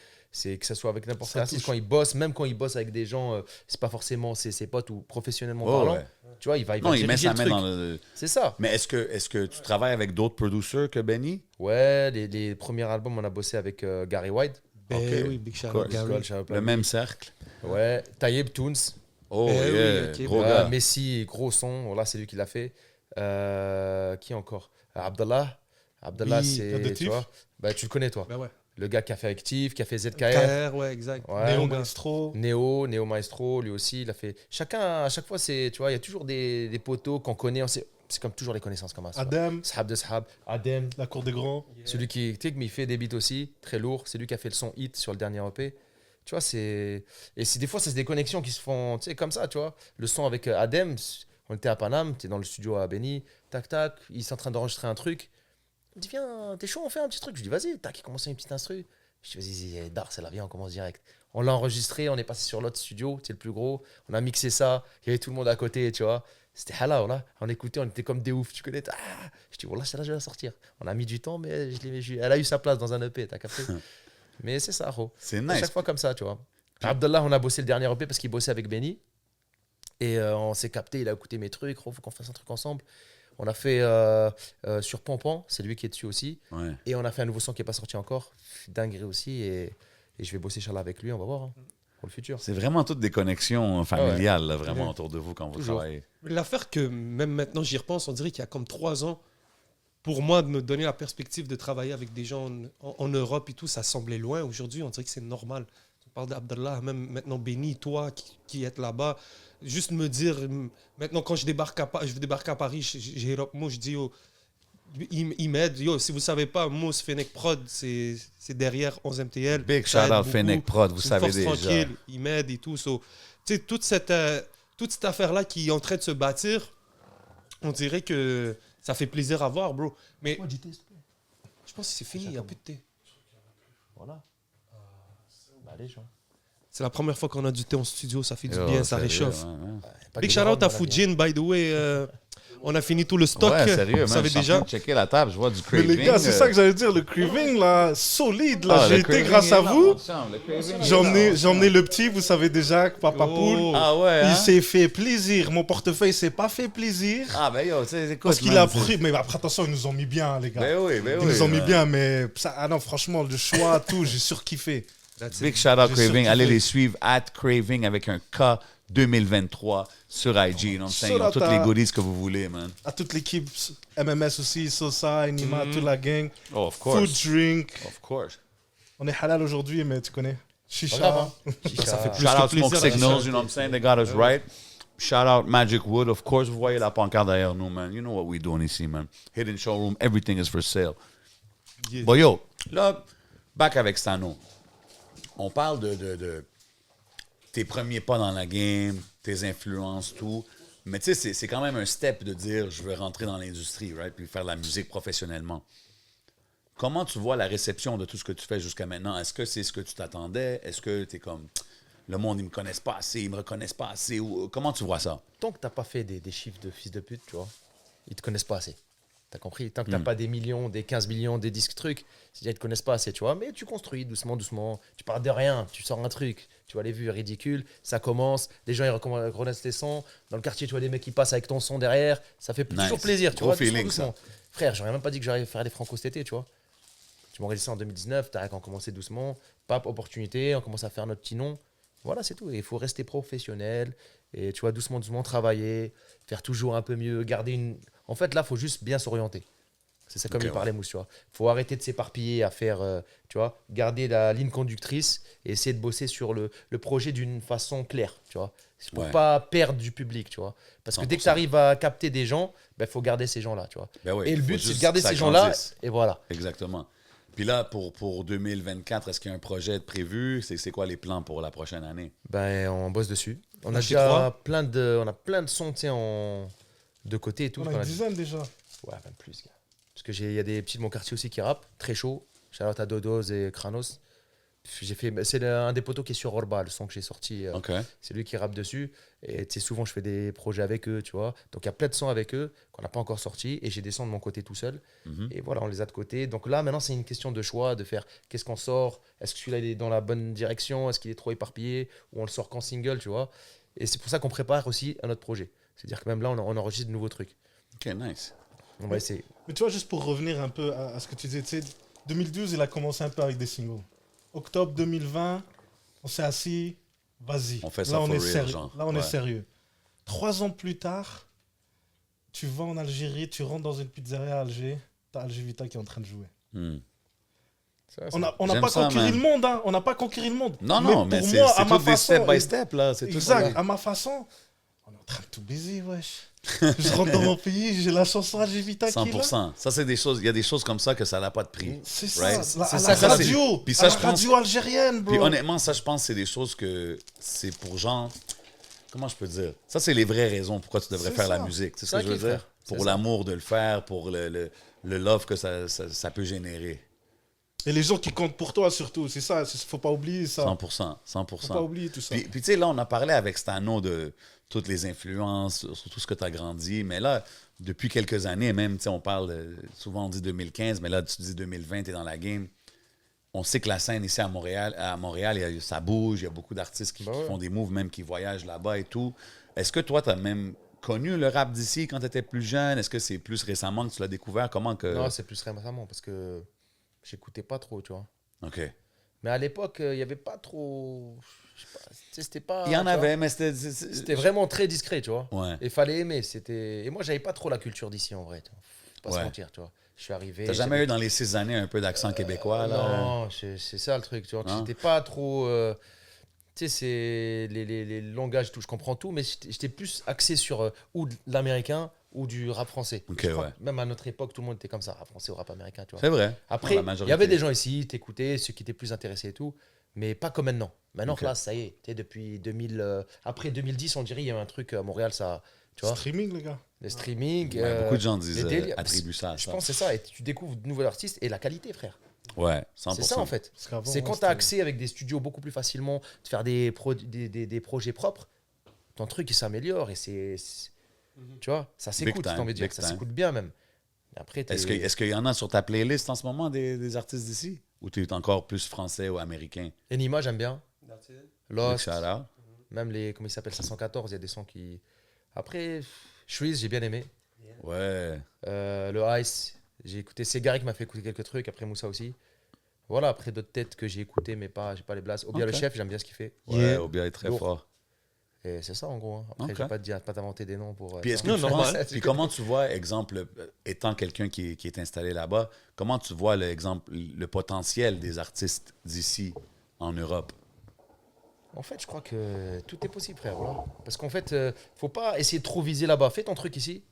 que ce soit avec n'importe Ça quel artiste. touche. Quand il bosse, même quand il bosse avec des gens, c'est pas forcément ses potes ou professionnellement Oh, parlant. ouais. Tu vois, il va Non, il met diriger sa le main truc. dans le... C'est ça. Mais est-ce que tu travailles avec d'autres producers que Benny? Ouais, les premiers albums, on a bossé avec Gary White. Ben Ok. oui, Big Shout Cool. out Gary. Le même cercle? Ouais, Taïeb Toons. Oh, Eh yeah, oui, ok. gros Ouais, gars. Messi, gros son. Là, c'est lui qui l'a fait. Qui encore Abdallah. Abdallah, Oui, c'est. de Tu Tif. vois, bah, tu le connais, toi. Ben ouais. Le gars qui a fait Active, qui a fait ZKR. KR, ouais, exact. Ouais. Néo Bon gars. Maestro. Néo Maestro, lui aussi, il a fait. Chacun, à chaque fois, c'est. Tu vois, il y a toujours des poteaux qu'on connaît. C'est comme toujours les connaissances comme ça. Adam, Sahab de Sahab. Adem. la cour des grands. Celui qui. Tu sais, mais il fait des beats aussi, très lourd. C'est lui qui a fait le son Hit sur le dernier EP. Tu vois, c'est. Et des fois, c'est des connexions qui se font, tu sais, comme ça, tu vois. Le son avec Adem, on était à Paname, tu es dans le studio à Benny, tac, tac, il est en train d'enregistrer un truc. Il me dit, viens, t'es chaud, on fait un petit truc. Je dis, vas-y, tac, il commence une petite instru. Je dis, vas-y, Dar, c'est la vie, on commence direct. On l'a enregistré, on est passé sur l'autre studio, c'est le plus gros. On a mixé ça, il y avait tout le monde à côté, tu vois. C'était halal, là. On écoutait, on était comme des oufs, tu connais. Ah je dis, voilà, là, je vais la sortir. On a mis du temps, mais elle a eu sa place dans un EP, t'as capté. Mais c'est ça, gros. C'est À nice. chaque fois comme ça, tu vois. Abdallah, on a bossé le dernier EP parce qu'il bossait avec Benny. Et on s'est capté, il a écouté mes trucs, faut qu'on fasse un truc ensemble. On a fait sur Pampan, c'est lui qui est dessus aussi. Ouais. Et on a fait un nouveau son qui n'est pas sorti encore. Dinguerie aussi. Et je vais bosser Inch'Allah avec lui, on va voir hein, pour le futur. C'est vraiment toutes des connexions familiales, là, vraiment, Mhm. autour de vous quand vous Toujours. travaillez. L'affaire que même maintenant j'y repense, on dirait qu'il y a comme 3 ans, pour moi, de me donner la perspective de travailler avec des gens en Europe et tout, ça semblait loin. Aujourd'hui, on dirait que c'est normal. On parle d'Abdallah, même maintenant Benny, toi qui êtes là-bas. Juste me dire, maintenant quand je débarque à Paris, j'ai Europe, moi je dis, yo, il m'aide. Yo, si vous ne savez pas, Mousse Fennec Prod, c'est derrière 11 MTL. Big Ça shout aide out beaucoup. Fennec Prod, vous C'est une savez force déjà. tranquille, il m'aide et tout. So, tu sais, toute cette affaire-là qui est en train de se bâtir, on dirait que ça fait plaisir à voir, bro. Mais je pense que c'est fini, il n'y a plus de thé. Voilà. Bah, allez, Jean. C'est la première fois qu'on a du thé en studio, ça fait du Yo, bien, ça sérieux, réchauffe. ouais, ouais. Pas Big de shout out rhum, à on a bien. Fujin, by the way. On a fini tout le stock. Ouais, sérieux, vous man, savez je suis en déjà. train de checker la table, je vois du Mais craving. les gars, c'est ça que j'allais dire. Le craving, là, solide. Là, Ah, j'ai le été craving grâce est à là, vous. mon chum, le craving est J'ai là, emmené le petit, vous savez déjà, que Papa Oh. Poule. Ah ouais, Il hein? s'est fait plaisir. Mon portefeuille s'est pas fait plaisir. Ah ben yo, tu sais, écoute, Parce qu'il man, a c'est- pris. Mais après, attention, ils nous ont mis bien, les gars. Ben oui, ben Ils oui. nous ont mis man. bien, mais ça, ah non, franchement, le choix, tout, j'ai surkiffé. Big shout out J'ai Craving. surkiffé. Allez les suivre, @Craving avec un K 2023 sur IG. You know what I'm saying? Ils ont toutes les goodies que vous voulez, man. À toute l'équipe, MMS aussi, Sosa, Enima, toute la gang. Oh, of Food, drink. Of course. On est halal aujourd'hui, mais tu connais. Chicha. Pas grave, hein. Ça fait plus Shout que out Smoke plaisir. Signals, you know what I'm saying? They got us right. Shout out Magic Wood, of course. Vous voyez la pancarte derrière nous, man. You know what we doing ici, man. Hidden showroom, everything is for sale. Yeah. Bon, yo, là, back avec Stano. On parle de tes premiers pas dans la game, tes influences, tout. Mais tu sais, c'est quand même un step de dire je veux rentrer dans l'industrie, right? Puis faire de la musique professionnellement. Comment tu vois la réception de tout ce que tu fais jusqu'à maintenant? Est-ce que c'est ce que tu t'attendais? Est-ce que tu es comme le monde, ils me connaissent pas assez, ils me reconnaissent pas assez? Ou, comment tu vois ça? Tant que t'as pas fait des chiffres de fils de pute, tu vois, ils te connaissent pas assez. T'as compris? Tant que t'as pas des millions, des 15 millions, des disques trucs, ils te connaissent pas assez, tu vois. Mais tu construis doucement, doucement. Tu pars de rien, tu sors un truc. Tu vois les vues ridicules, ça commence. Les gens ils reconnaissent tes sons. Dans le quartier, tu vois des mecs qui passent avec ton son derrière. Ça fait Nice. toujours plaisir, tu Gros vois. feeling, doucement. Frère, j'aurais même pas dit que j'allais faire les Franco cet été, tu vois. Tu m'aurais dit ça en 2019, Tarek, on commençait doucement, pape, opportunité, on commence à faire notre petit nom. Voilà, c'est tout. Et il faut rester professionnel et tu vois, doucement, doucement travailler, faire toujours un peu mieux, garder une. En fait, là, il faut juste bien s'orienter. C'est ça, comme Ok, il parlait, Mousse, tu vois. Il faut arrêter de s'éparpiller à faire, tu vois, garder la ligne conductrice et essayer de bosser sur le projet d'une façon claire, tu vois. Pour Ouais. pas perdre du public, tu vois. Parce que dès que 100%. tu arrives à capter des gens, il faut garder ces gens-là, tu vois. Ben oui, Et le faut but, c'est juste de garder que ça ces gens-là. grandisse. Et voilà. Exactement. Puis là, pour 2024, est-ce qu'il y a un projet de prévu? C'est quoi les plans pour la prochaine année? Ben, on bosse dessus. On Moi, a j'y déjà crois. plein de sons, tu sais, de côté et tout. On a qu'on une a- dizaine déjà. Ouais, même plus, gars. Parce que il y a des petits de mon quartier aussi qui rappent, très chaud. Shout-out à Dodos et Kranos. C'est un des potos qui est sur Orba, le son que j'ai sorti. OK. C'est lui qui rappe dessus. Et tu sais, souvent, je fais des projets avec eux, tu vois. Donc, il y a plein de sons avec eux qu'on n'a pas encore sortis. Et j'ai des sons de mon côté tout seul. Mhm. Et voilà, on les a de côté. Donc là, maintenant, c'est une question de choix, de faire qu'est-ce qu'on sort. Est-ce que celui-là, il est dans la bonne direction? Est-ce qu'il est trop éparpillé? Ou on le sort qu'en single, tu vois. Et c'est pour ça qu'on prépare aussi un autre projet. C'est-à-dire que même là, on enregistre de nouveaux trucs. OK, nice. On va essayer. Mais tu vois, juste pour revenir un peu à ce que tu disais, tu sais, 2012, il a commencé un peu avec des singles. Octobre 2020, on s'est assis, vas-y. On fait ça Là, on for est real, sérieux. genre. Là, on est Ouais. sérieux. 3 ans plus tard, tu vas en Algérie, tu rentres dans une pizzeria à Alger, t'as Alger Vita qui est en train de jouer. Hmm. On n'a J'aime pas ça, conquéri man. le monde, hein. On n'a pas conquéri le monde. Non, mais pour c'est moi, à c'est ma tout des façon, step by step, là. C'est tout ça. exact, à ma façon, on est en train de tout baiser, wesh. Je rentre dans mon pays, j'ai la chanson Alger Vita qui est là. 100%. Ça, c'est des choses... Il y a des choses comme ça que ça n'a pas de prix. C'est ça, Right? la, C'est à ça, la ça, radio, puis ça, à je la pense- radio algérienne, bro. Puis honnêtement, ça, je pense que c'est des choses que c'est pour gens... Comment je peux dire? Ça, c'est les vraies raisons pourquoi tu devrais C'est faire la ça. musique. C'est ce Ça que je veux qui est dire? frère. Pour C'est l'amour de le faire, pour le love que ça peut générer. Et les gens qui comptent pour toi, surtout, c'est ça, faut pas oublier ça. 100%. Faut pas oublier tout ça. Puis tu sais, là, on a parlé avec Stano de toutes les influences, sur tout ce que tu as grandi. Mais là, depuis quelques années, même, tu sais, on parle, souvent on dit 2015, mais là, tu dis 2020, tu es dans la game. On sait que la scène ici à Montréal, ça bouge, il y a beaucoup d'artistes qui font des moves, même qui voyagent là-bas et tout. Est-ce que toi, tu as même connu le rap d'ici quand tu étais plus jeune? Est-ce que c'est plus récemment que tu l'as découvert? Comment que... Non, c'est plus récemment parce que j'écoutais pas trop, tu vois. OK. Mais à l'époque, il n'y avait pas trop. Je sais pas, tu sais, c'était pas. Il y en tu vois, avait, mais c'était... C'était vraiment très discret, tu vois. Ouais. Il fallait aimer. Et moi, j'avais pas trop la culture d'ici en vrai. Tu vois. Faut pas se Ouais. mentir, tu vois. Je suis arrivé. T'as jamais eu dans les 6 années un peu d'accent québécois, là? Non, c'est ça le truc, tu vois. Non? J'étais pas trop. Tu sais, c'est les langages, tout. Je comprends tout, mais j'étais plus axé sur ou de l'américain ou du rap français. Ok, Je crois ouais. que même à notre époque, tout le monde était comme ça, rap français ou rap américain, tu vois. C'est vrai. Après, La il majorité. y avait des gens ici, t'écoutais, ceux qui étaient plus intéressés et tout, mais pas comme maintenant. Maintenant, Ok. là, ça y est, depuis 2000, après 2010, on dirait, il y a eu un truc à Montréal, ça, tu vois, Streaming, les gars. le streaming. Ouais, beaucoup de gens les disent, délires. attribuent ça à Je ça. pense que c'est ça, et tu découvres de nouveaux artistes et la qualité, frère. Ouais, 100%. C'est ça, en fait. Parce qu'avant, C'est ouais, quand tu c'était- as accès avec des studios beaucoup plus facilement, de faire des projets propres, ton truc, il s'améliore et tu vois, ça s'écoute, time, j'ai envie de dire, big ça time. s'écoute bien même. Et après, Est-ce qu'il y en a sur ta playlist en ce moment des artistes d'ici? Ou tu es encore plus français ou américain? Enima, j'aime bien. Big Lost. shout out. Même les, comment il s'appelle, 514, il y a des sons qui. Après, Shreeze, j'ai bien aimé. Ouais. Le Ice, j'ai écouté. C'est Gary qui m'a fait écouter quelques trucs. Après Moussa aussi. Voilà, après d'autres têtes que j'ai écoutées, mais j'ai pas les blasts. Obia Ok. le chef, j'aime bien ce qu'il fait. Ouais, Yeah. Obia est très Lourd. fort. Et c'est ça en gros. Hein. Après, Ok. je vais pas te dire, pas t'inventer des noms pour. Puis, est-ce que Non, tu normal. penses- puis comment tu vois, exemple, étant quelqu'un qui est installé là-bas, comment tu vois le potentiel des artistes d'ici en Europe? En fait, je crois que tout est possible, frère. Voilà. Parce qu'en fait, faut pas essayer de trop viser là-bas. Fais ton truc ici.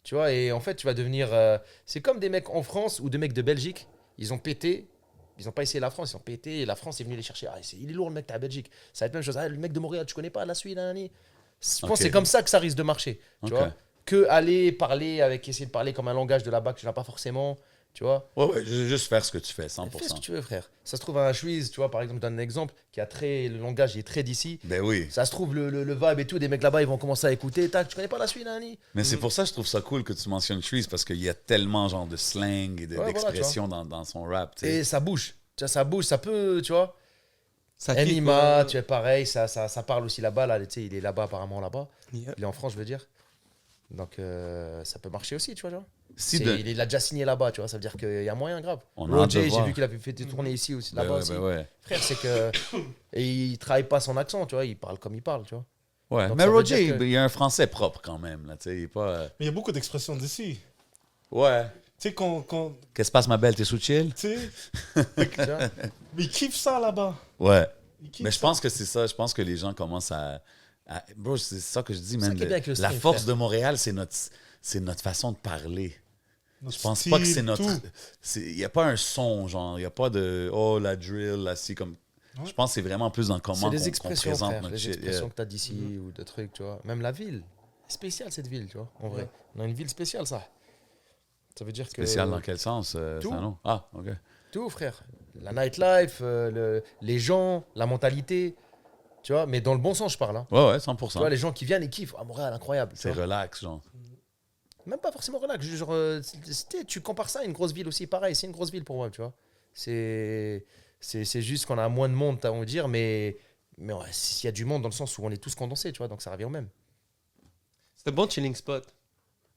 Tu vois, et en fait, tu vas devenir. C'est comme des mecs en France ou des mecs de Belgique. Ils ont pété. Ils n'ont pas essayé la France, ils ont pété. Et la France est venue les chercher. Ah, il est lourd le mec, t'es à Belgique. Ça va être la même chose. Ah, le mec de Montréal, tu connais pas la Suisse, Je pense Ok. que c'est comme ça que ça risque de marcher. Tu Ok. vois, que aller parler essayer de parler comme un langage de là-bas que tu n'as pas forcément. Tu vois, Ouais, juste faire ce que tu fais, fais ce que 100%. tu veux, frère. Ça se trouve un Suisse, tu vois, par exemple, je donne un exemple qui a le langage est très d'ici. Ben oui. Ça se trouve, le vibe et tout, des mecs là-bas, ils vont commencer à écouter. Tac, tu connais pas la suite, Nani? Mais c'est pour ça que je trouve ça cool que tu mentionnes Shreeze, parce qu'il y a tellement genre de slang et Ouais, voilà, d'expression dans son rap. tu sais. Et ça bouge. Tu vois, ça bouge, ça peut, tu vois. Ça kick, Enima, ouais. tu es pareil, ça parle aussi là-bas. Là, tu sais, il est là-bas, apparemment, là-bas. Yeah. Il est en France, je veux dire. Donc, ça peut marcher aussi, tu vois. Genre. Si Il a déjà signé là-bas, tu vois. Ça veut dire qu'il y a moyen grave. On a hâte de Roger, j'ai voir. vu qu'il avait fait des tournées ici aussi, là-bas aussi. ouais. Frère, c'est que. Et il travaille pas son accent, tu vois. Il parle comme il parle, tu vois. Ouais, Donc, mais ça veut Roger, dire que- il y a un français propre quand même. Là, tu sais, il est pas. Mais il y a beaucoup d'expressions d'ici. Ouais. Tu sais, quand Qu'est-ce qui se passe, ma belle? T'es sous chill? tu sais, Tu vois. mais ils kiffent ça là-bas. Ouais. Ils kiffent Mais je ça. pense que c'est ça. Je pense que les gens commencent Bro, c'est ça que je dis, man. qui est bien avec le La stream, force frère. de Montréal, c'est notre façon de parler. Notre Je pense pas que style, c'est notre. tout. Il n'y a pas un son, genre. Il n'y a pas de. Oh, la drill, là, si, comme. Ouais. Je pense que c'est vraiment plus dans comment C'est des qu'on expressions, présente frère. notre Les shit. expressions Yeah. que t'as d'ici ou de trucs, tu vois. Même la ville. C'est spécial, cette ville, tu vois, en vrai. On a une ville spéciale, ça. Ça veut dire que... Spécial dans quel sens, tout. Sano? Ah, OK. Tout, frère. La nightlife, les gens, la mentalité, tu vois. Mais dans le bon sens, je parle. Hein. Ouais, Tu 100%. vois, les gens qui viennent et kiffent. Ah, Montréal, incroyable. tu C'est vois. relax, genre. Même pas forcément relax. Genre, tu compares ça à une grosse ville aussi. Pareil, c'est une grosse ville pour moi, tu vois. C'est juste qu'on a moins de monde, on va dire. Mais ouais, s'il y a du monde dans le sens où on est tous condensés, tu vois. Donc ça revient au même. C'est un bon chilling spot.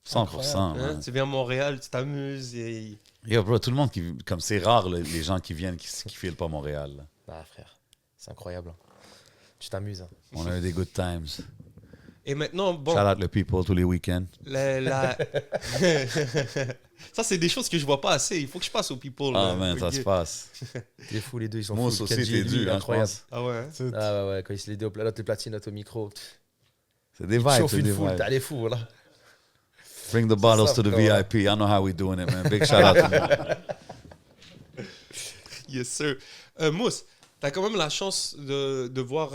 100%. Hein? man. Tu viens à Montréal, tu t'amuses et... Yo, bro, tout le monde qui. Comme c'est rare, les gens qui viennent qui filent pas Montréal. là. Ah, frère, c'est incroyable. hein. Tu t'amuses. hein. On a eu des good times. Et maintenant, bon, Shout out le people tous les week-ends. ça c'est des choses que je vois pas assez. Il faut que je passe aux people. Ah, là. man, ça se passe. Les fous, les deux, ils sont Mousse fous. aussi, Kenji t'es et lui, dû, hein, je incroyable. pense. Ah ouais. hein? C'est- Ah ouais, quand ils se les deux au plat, l'autre les platines, l'autre au micro. C'est des Ils vibes, chauffent c'est une des foule, vibes. t'as les fous, là. Bring the bottles ça, to the frère. VIP. I know how we doing it, man. Big shout out to me. Yes, sir. Mousse, tu as quand même la chance de voir...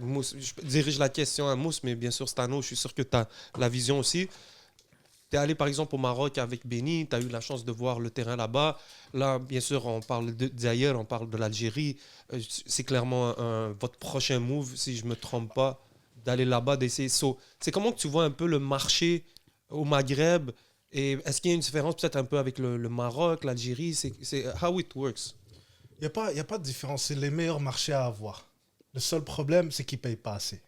Mousse, je dirige la question à Mousse, mais bien sûr, Stano, je suis sûr que tu as la vision aussi. Tu es allé, par exemple, au Maroc avec Béni, tu as eu la chance de voir le terrain là-bas. Là, bien sûr, on parle d'ailleurs, on parle de l'Algérie. C'est clairement votre prochain move, si je ne me trompe pas, d'aller là-bas, d'essayer. C'est comment que tu vois un peu le marché au Maghreb? Et est-ce qu'il y a une différence peut-être un peu avec le Maroc, l'Algérie? C'est how it works. Il n'y a pas de différence. C'est les meilleurs marchés à avoir. Le seul problème, c'est qu'ils ne payent pas assez.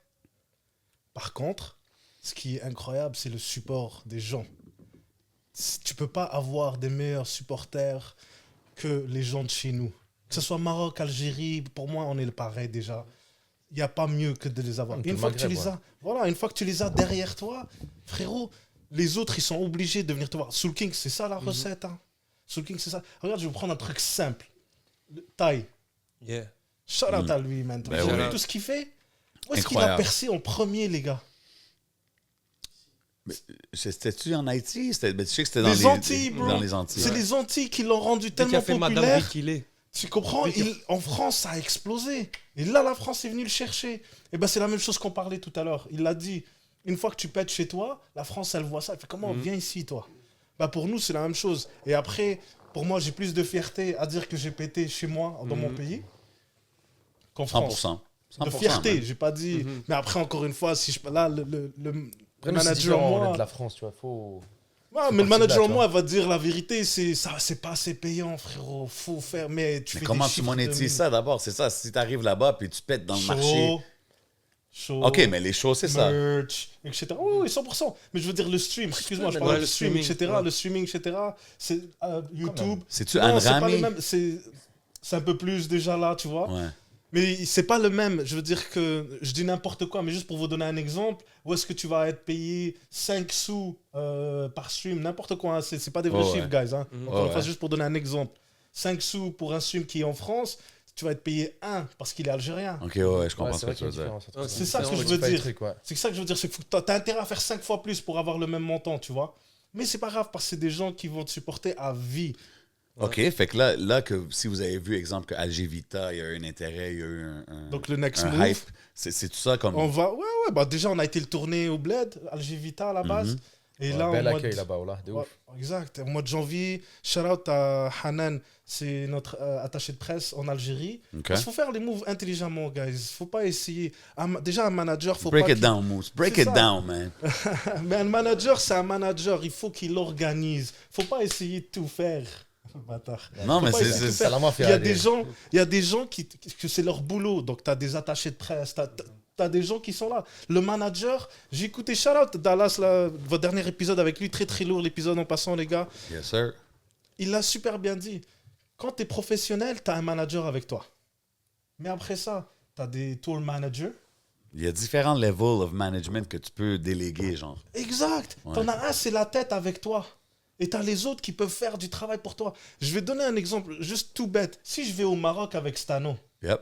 Par contre, ce qui est incroyable, c'est le support des gens. Tu ne peux pas avoir des meilleurs supporters que les gens de chez nous. Que ce soit Maroc, Algérie, pour moi, on est le pareil déjà. Il n'y a pas mieux que de les avoir. Tout Une le fois que tu Maghreb, les as, voilà, une fois que tu les as derrière toi, frérot, les autres, ils sont obligés de venir te voir. Soul King, c'est ça la recette. Hein. Soul King, c'est ça. Regarde, je vais prendre un truc simple. Taille. Yeah. Shout out à lui, man. Ben Vous avez oui. tout ce qu'il fait. Où est-ce qu'il a Incroyable. percé en premier, les gars? C'était-tu en Haïti? Mais tu sais que c'était Les Antilles, bro. Dans les Antilles. C'est les Antilles qui l'ont rendu Dès qu'il tellement a fait Madame populaire. Rikilé. Tu comprends? En France, ça a explosé. Et là, la France est venue le chercher. Et ben, c'est la même chose qu'on parlait tout à l'heure. Il l'a dit. Une fois que tu pètes chez toi, la France, elle voit ça. Elle fait comment? Viens ici, toi. Bah, pour nous, c'est la même chose. Et après, pour moi, j'ai plus de fierté à dire que j'ai pété chez moi, dans mon pays, qu'en France. 100%. De 100%, fierté, man. j'ai pas dit. Mais après, encore une fois, si je. Là, le Après, nous, c'est manager, différent, on est moi. de la France, tu vois. Faut... Ouais, C'est mais le parti de manager là, en tu moi va te dire la vérité, c'est pas assez payant, frérot. Faut faire, mais tu Mais fais comment des tu chiffres monétises ça d'abord? C'est ça. Si tu arrives là-bas puis tu pètes dans le Show, marché. show, OK, mais les shows, c'est ça. merch, etc. Oui, 100%. Mais je veux dire le stream. Excuse-moi, je Ouais, parle le du stream, streaming, etc. ouais. Le streaming, etc. C'est YouTube. C'est-tu Non, c'est pas le Anrami? même. C'est un peu plus déjà là, tu vois. Ouais. Mais c'est pas le même. Je veux dire que je dis n'importe quoi, mais juste pour vous donner un exemple, où est-ce que tu vas être payé 5 sous par stream, n'importe quoi. Hein. C'est pas des vrais Oh, chiffres, guys. Hein. Encore une ouais. fois, juste pour donner un exemple. 5 sous pour un stream qui est en France, tu vas être payé 1 parce qu'il est algérien. OK, ouais, je comprends Ouais, ce c'est que vrai tu qu'il y a veux une dire. différence. entre Ouais, ça. C'est ça ce que on je dit veux pas les dire. trucs, ouais. C'est ça que je veux dire. C'est que t'as intérêt à faire 5 fois plus pour avoir le même montant, tu vois. Mais c'est pas grave parce que c'est des gens qui vont te supporter à vie. OK, fait que là que si vous avez vu, exemple, que Alger Vita, il y a eu un intérêt, il y a eu Donc le next un move, hype, c'est tout ça comme... on va. Ouais, bah déjà on a été le tourner au Bled, Alger Vita à la base. Et Ouais, là, bel au mois accueil de- là-bas, là, de Ouais, ouf. exact. Au mois de janvier, shout out à Hanan, c'est notre attaché de presse en Algérie. OK. Parce qu'il faut faire les moves intelligemment, guys. Faut pas essayer. Déjà, un manager, faut Break pas. it down, Moose. Break C'est it ça. down, man. Mais un manager, c'est un manager. Il faut qu'il organise. Faut pas essayer de tout faire. Bâtard. Non, mais pas c'est... essayer de tout c'est- faire. la mafia, Il y a allez. des gens, que c'est leur boulot. Donc, tu as des attachés de presse, tu T'as des gens qui sont là. Le manager, j'ai écouté shout out Dallas, là, votre dernier épisode avec lui, très très lourd l'épisode en passant, les gars. Yes, sir. Il l'a super bien dit. Quand tu es professionnel, tu as un manager avec toi. Mais après ça, tu as des tour managers. Il y a différents levels of management que tu peux déléguer, genre. Exact. Ouais. T'en as un, c'est la tête avec toi. Et t'as les autres qui peuvent faire du travail pour toi. Je vais donner un exemple juste tout bête. Si je vais au Maroc avec Stano, Yep.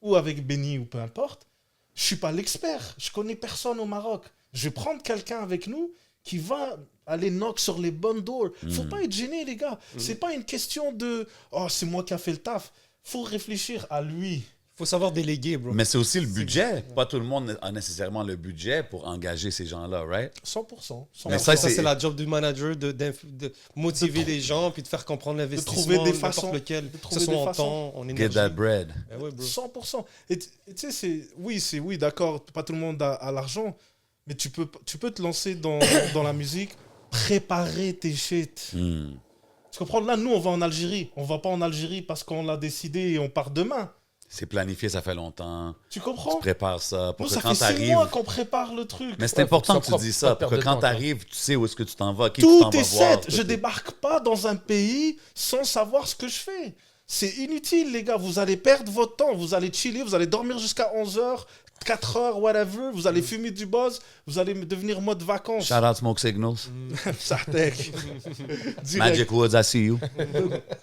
ou avec Benny, ou peu importe, je suis pas l'expert. Je connais personne au Maroc. Je vais prendre quelqu'un avec nous qui va aller knock sur les bonnes doors. Faut pas être gêné, les gars. C'est pas une question de « Oh, c'est moi qui a fait le taf ». Faut réfléchir à lui. Faut savoir déléguer, bro. Mais c'est aussi le budget. Pas tout le monde a nécessairement le budget pour engager ces gens-là, right? 100%. Mais Ça, ça, c'est la job du manager de motiver les gens puis de faire comprendre l'investissement, trouver des n'importe façons. lequel, De que ce trouver soit des en façons. temps, en Get énergie. that bread. Ben ouais, bro. 100%. Et tu sais, oui, d'accord, pas tout le monde a l'argent, mais tu peux te lancer dans la musique, préparer tes shit. Tu comprends? Là, nous, on va en Algérie. On va pas en Algérie parce qu'on l'a décidé et on part demain. C'est planifié, ça fait longtemps. Tu Tu comprends? prépares ça pour Nous, que ça quand fait 6 t'arrives... mois qu'on prépare le truc. Mais c'est Ouais, important faut que que ça tu dis pas ça, de pour que perte de quand temps, t'arrives, tu sais où est-ce que tu t'en vas, qui tu Tout t'en vas est voir. set. Je débarque pas dans un pays sans savoir ce que je fais. C'est inutile, les gars. Vous allez perdre votre temps. Vous allez chiller, vous allez dormir jusqu'à 11h, 4h, whatever. Vous allez fumer du buzz. Vous allez devenir mode vacances. Shout out Smoke Signals. Sartek. Direct. Magic Woods, I see you.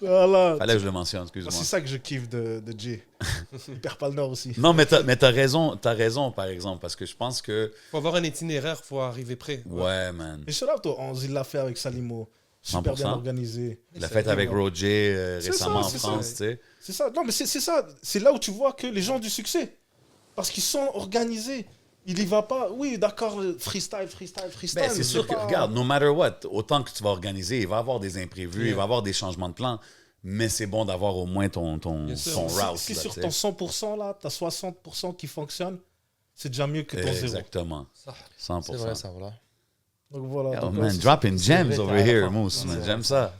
Voilà. Fallait que je le mentionne, C'est excuse-moi. ça que je kiffe de Jay. Il perd pas le nord aussi. Non, mais t'as raison, par exemple, parce que je pense que... Faut avoir un itinéraire, faut arriver prêt. Ouais, man. Et shout out au 11, il l'a fait avec Salimo. Super 100%. bien organisé. La fête avec Roger C'est récemment ça, en c'est France, ça. tu sais. C'est ça. Non, mais c'est ça. C'est là où tu vois que les gens ont du succès. Parce qu'ils sont organisés. Il y va pas. Oui, d'accord, freestyle. Ben, c'est sûr que, pas- regarde, no matter what, autant que tu vas organiser, il va y avoir des imprévus, Yeah. il va y avoir des changements de plan, mais c'est bon d'avoir au moins ton sûr. route. Si là, sur tu ton sais. 100%, là, t'as 60% qui fonctionne, c'est déjà mieux que ton 0. Exactement. 100%. C'est vrai, ça, voilà. Donc voilà. Yo, Donc, man, c'est dropping gems vrai, over t'as here, raison. Mousse, man. C'est J'aime vrai. ça.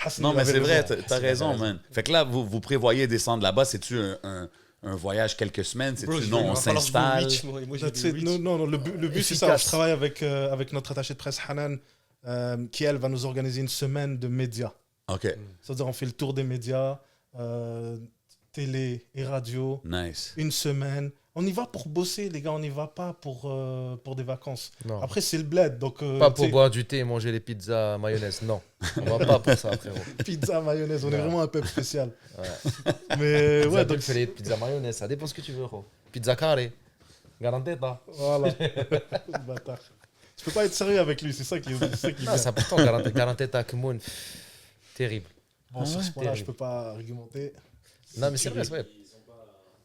Hassan, Non, il mais avait c'est vrai, raison. t'as raison, man. Fait que là, vous prévoyez descendre là-bas, c'est-tu un voyage quelques semaines? Bro, C'est-tu je non, vais- on va falloir que je me s'installe? reach, moi. Moi, j'ai That's du it. reach. Non, le but c'est ça. Efficace. Je travaille avec notre attaché de presse, Hanan, qui, elle, va nous organiser une semaine de médias. OK, C'est-à-dire, on fait le tour des médias, télé et radio, nice. une semaine. On y va pour bosser, les gars, on n'y va pas pour des vacances. Non. Après, c'est le bled, donc... Pas tu pour sais, boire du thé et manger les pizzas mayonnaise, non. On va pas pour ça, frérot. pizza, mayonnaise, on est Ouais. vraiment un peuple spécial. Ouais. Mais Pizza ouais, donc... fait les pizzas mayonnaise, ça dépend ce que tu veux, gros. Pizza carré. Garanteta. Voilà. Bâtard. Je peux pas être sérieux avec lui, c'est ça qui est Non, bien. c'est important, Garanteta, Kmoun. Terrible. Bon, sur ce point-là, je terrible. peux pas argumenter. Non, mais c'est vrai, c'est vrai.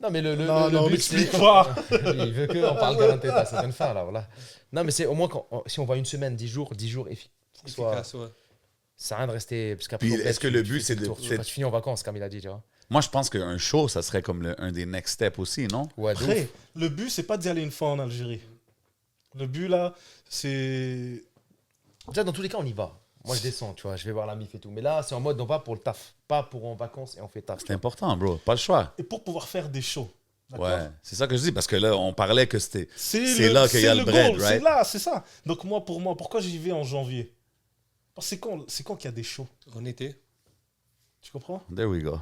Non, mais le Non, on but, n'explique c'est... pas. Il veut qu'on parle Garanteta, c'est une fin, là, voilà. Non, mais c'est au moins, si on va une semaine, 10 jours, efficace. Efficace, ouais. Ça sert à rien de rester... Parce qu'après, Puis, au est-ce fait, que le tu but, fais c'est le de- tour, tu finis en vacances, comme il a dit, tu vois. Moi, je pense qu'un show, ça serait comme un des next steps aussi, non? Ouais, de Après, ouf. le but, c'est pas d'y aller une fois en Algérie. Le but, là, c'est... Déjà, dans tous les cas, on y va. Moi, je descends, tu vois, je vais voir la MIF et tout. Mais là, c'est en mode, on va pour le taf, pas pour en vacances et on fait taf. C'est important, bro. Pas le choix. Et pour pouvoir faire des shows. D'accord? Ouais, c'est ça que je dis, parce que là, on parlait que c'était... C'est C'est là qu'il y a c'est le bread, goal, right? C'est là, c'est ça. Donc pour moi, pourquoi j'y vais en janvier? Parce que c'est quand qu'il y a des shows. En été. Tu comprends? There we go.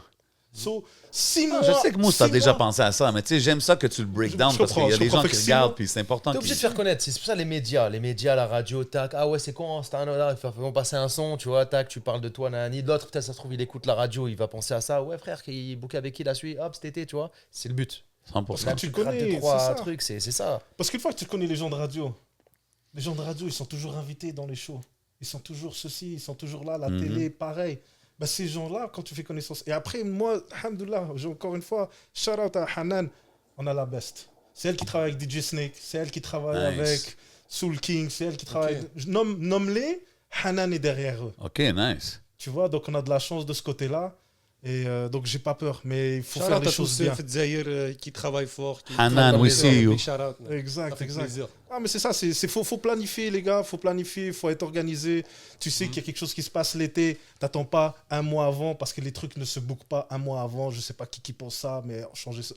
So, 6 mois... Je sais que Mousse, t'as 6 déjà mois- pensé à ça, mais tu sais, j'aime ça que tu le break down Je parce qu'il y a comprends, des je gens comprends. qui Fait que regardent, sinon- puis c'est important T'es obligé qu'ils... de faire connaître, c'est pour ça les médias, la radio, tac, ah ouais, c'est con, c'est un là, ils vont passer un son, tu vois, tac, tu parles de toi, nanani, l'autre, peut-être ça se trouve, il écoute la radio, il va penser à ça, ouais, frère, qui bouquet avec qui la suit, hop, cet été, tu vois, c'est le but. 100%. Là, tu le Gratte connais, deux, c'est trois ça. trucs, c'est ça. Parce qu'une fois que tu connais les gens de radio, ils sont toujours invités dans les shows. Ils sont toujours ceci, ils sont toujours là, la Mhm. télé, pareil. Bah, ces gens-là, quand tu fais connaissance... Et après, moi, alhamdoulilah, j'ai encore une fois, shout out à Hanan, on a la best. C'est elle qui travaille avec DJ Snake, c'est elle qui travaille Nice. avec Soul King, c'est elle qui travaille... Nomme-les, Hanan est derrière eux. OK, nice. Tu vois, donc on a de la chance de ce côté-là. Et donc, j'ai pas peur, mais il faut Shout faire out les à tous choses ceux bien. qui travaillent fort. Qui Hanan, travaillent we comme see des you. big shout out, man. Ça Exact, fait exact. plaisir. Ah, mais c'est ça, faut planifier, les gars, faut planifier, faut être organisé. Tu sais qu'il y a quelque chose qui se passe l'été, t'attends pas un mois avant parce que les trucs ne se bookent pas un mois avant. Je sais pas qui pense ça, mais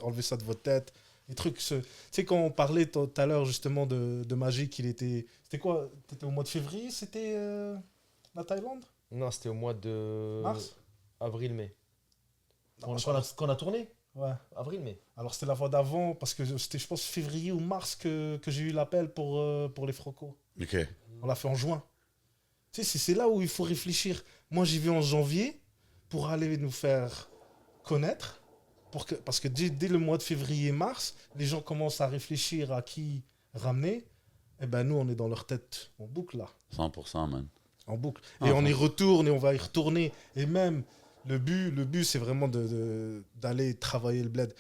enlevez ça de votre tête. Les trucs, tu sais, quand on parlait tout à l'heure justement de Magic, c'était quoi? T'étais au mois de février, c'était la Thaïlande? Non, c'était au mois de... Mars? Avril-mai. Non, Quand on a tourné Ouais. Avril-mai. Alors c'était la fois d'avant, parce que c'était, je pense, février ou mars que j'ai eu l'appel pour les Frocos. OK. On l'a fait en juin. Tu sais, c'est là où il faut réfléchir. Moi, j'y vais en janvier pour aller nous faire connaître. Parce que dès le mois de février-mars, les gens commencent à réfléchir à qui ramener. Et ben nous, on est dans leur tête en boucle là. 100%, man. En boucle. Et on y retourne et on va y retourner. Et même, le but c'est vraiment d'aller travailler le bled.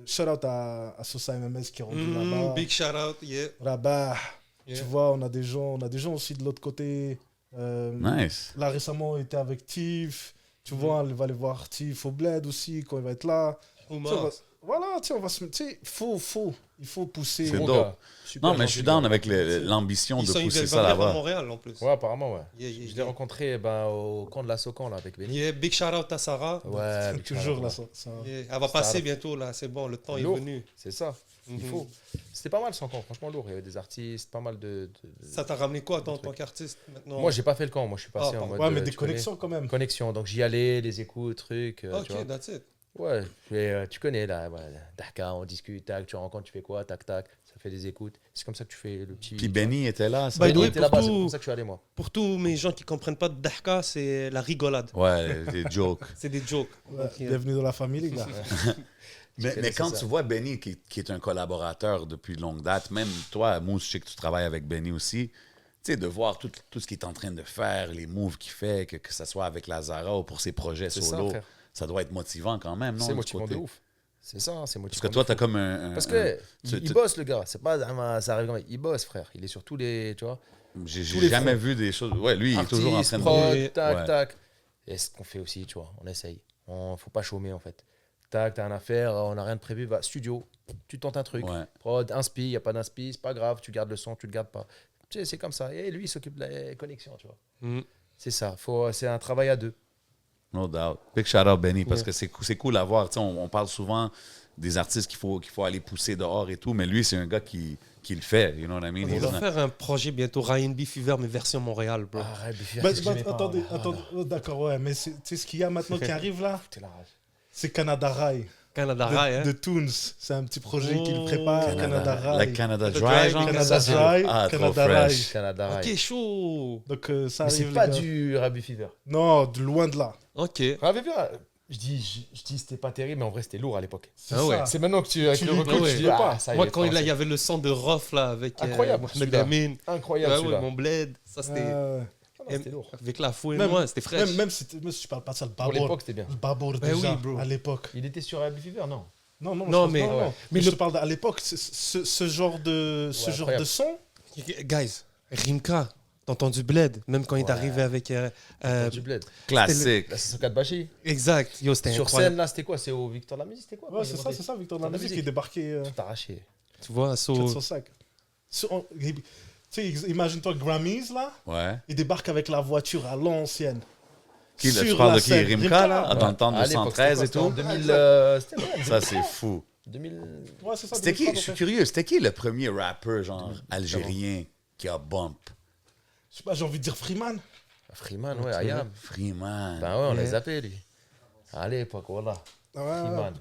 Shout out à Sosa MMS qui est rendu là-bas. Big shout out, yeah. Là-bas, Yeah. tu vois, on a des gens aussi de l'autre côté. Nice. Là, récemment, on était avec Tiff. Tu vois, on va aller voir Tiff au bled aussi quand il va être là. Tu sais, voilà, tu sais, on va se... Tu sais, il faut pousser. C'est Bon dope. gars. Super Non, mais je suis gentil, down gars. avec l'ambition Ils de sont pousser ils ça veulent venir à là-bas. Montréal en plus. Ouais, apparemment, ouais. Yeah, yeah, Je l'ai yeah. rencontré au camp de la Socan, là, avec Benny. Yeah, big shout out à Sarah. Ouais, Toujours là, ça. Yeah, elle va passer bientôt là, c'est bon, le temps est Lourd. venu. C'est ça, il Mhm. faut. C'était pas mal, son camp, franchement lourd. Il y avait des artistes, pas mal de... Ça t'a ramené quoi toi, en tant qu'artiste maintenant? Moi, j'ai pas fait le camp, moi, je suis passé Ah, en mode... Ouais, mais des tu connais, connexions quand même. connexion, donc j'y allais, les écoutes, trucs, tu Ok, vois. that's it. Ouais, tu connais, là, voilà, Dakar, on discute, tac, tu rencontres, tu fais quoi, tac, tac, ça fait des écoutes. C'est comme ça que tu fais le petit... Puis Benny était là, ça. By the Benny way, était pour là-bas, c'est tout- comme ça que je suis allé, moi. Pour tous mes gens qui comprennent pas de Dahka, c'est la rigolade. Ouais, des jokes. C'est des jokes. Ouais, Donc, bienvenue dans la famille, les gars. Mais quand ça. tu vois Benny, qui est un collaborateur depuis longue date, même toi, Mousse, je sais que tu travailles avec Benny aussi, tu sais, de voir tout ce qu'il est en train de faire, les moves qu'il fait, que ce soit avec Lazara ou pour ses projets C'est ça, solo, frère. ça doit être motivant quand même, non? C'est du motivant côté? de ouf. C'est ça, c'est motivant. Parce que de toi, fou. t'as comme un... Parce que tu- il tu- bosse, le gars. C'est pas, ça arrive comme ça. Il bosse, frère. Il est sur tous les, tu vois. J'ai tous les jamais fronts. vu des choses... Ouais, lui, il est toujours en train de... prod, tac, Ouais. tac. Et c'est ce qu'on fait aussi, tu vois. On essaye. Faut pas chômer, en fait. Tac, t'as un affaire, on n'a rien de prévu. Va, studio, tu tentes un truc. Ouais. Prod, inspi, il n'y a pas d'inspi, c'est pas grave. Tu gardes le son, tu le gardes pas. Tu sais, c'est comme ça. Et lui, il s'occupe de la connexion, tu vois. Mm. C'est ça. C'est un travail à deux. No doubt. Big shout out, Benny, parce Yeah. que c'est cool à voir. Tu sais, on parle souvent des artistes qu'il faut aller pousser dehors et tout, mais lui, c'est un gars qui le fait. You know what I mean? On He's va not- faire un projet bientôt, Ryan B. Fever, mais version Montréal, bro. Arrête de faire Bah, ce que j'aimais pas, attendez, ouais. d'accord, ouais, mais tu sais ce qu'il y a maintenant qui arrive là? T'es la rage. C'est Canada Rai. Canada Rai, hein. De Toons. C'est un petit projet qu'il Oh. prépare, Canada Rai. Like Canada Canada Dry, Dry, genre? Canada Ça, Dry, Ah, trop Canada fresh. Rai. Canada Rai. Ok, chaud. Donc ça Mais c'est arrive, les pas gars. du Rabbi Fever. Non, de loin de là. Ok. Rabbi Fever, je dis c'était pas terrible, mais en vrai, c'était lourd à l'époque. C'est Ah ouais. ça. C'est maintenant que avec Tu le lui recul, peux, tu tu dis, peux ah, pas. ça y Moi, est, quand il français. y avait le son de Rof, là, avec Incroyable, Mohamed celui-là. Amin. Incroyable, Ouais, ouais, celui-là. mon bled. Ça, c'était... Ah non, c'était lourd. Avec la fouille, Même- moi, c'était fraîche. Même si je parle pas de ça, le Pour Babor. l'époque, c'était bien. Le Babor Ben déjà, oui, bro. à l'époque. Il était sur Rabbi Fever, non? Non, Non, je pense- mais- ouais. Mais je te parle d'à l'époque, ce genre de incroyable. son. Guys, Rimka, t'as entendu Bled, même quand il est Ouais. arrivé avec... Du bled. Classique. Là, c'est sur 4 Bachi. Exact, yo, c'était Sur incroyable. scène, là, c'était quoi? C'est au Victor de la Musique, c'était quoi? Ouais, c'est ça, Victor de la Musique qui est débarqué Tout arraché. Tu vois, so... 405. Tu sais, imagine-toi Grammys, là, Ouais. il débarque avec la voiture à l'ancienne. Qui, là, tu Sur parles la de qui? scène. Rimka, là? Ouais. Dans le temps de À l'époque, 213 et c'était quoi? tout? C'était en 2000. C'était ouais, Ça, c'est fou. 2000. Ouais, c'est ça. C'était qui? 2003, Je suis en fait. curieux. C'était qui le premier rapper, genre, algérien qui a bump? Je sais pas, j'ai envie de dire Freeman. Freeman, ouais, Ayam. Freeman. Ben ouais, on Yeah. les appelait, lui. À l'époque, voilà. Ouais,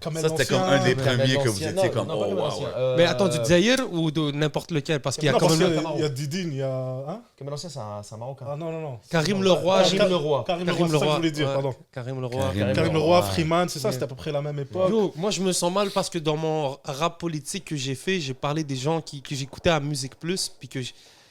comme Ça, c'était comme un des premiers que vous étiez comme, oh, wow, ouais. Mais attends, du Zaïre ou de n'importe lequel? Parce qu'il y a Non, quand parce même... qu'il y a Didine, il y a. Hein? Kamel Ancien, c'est un Marocain. Ah non. Karim Leroy. Karim Leroy. Karim Leroy, c'est ça que je voulais dire, ouais. pardon. Karim Leroy. Karim Leroy, Freeman, c'est ça, Yeah. c'était à peu près la même époque. Yo, moi, je me sens mal parce que dans mon rap politique que j'ai fait, j'ai parlé des gens que j'écoutais à Musique Plus, puis que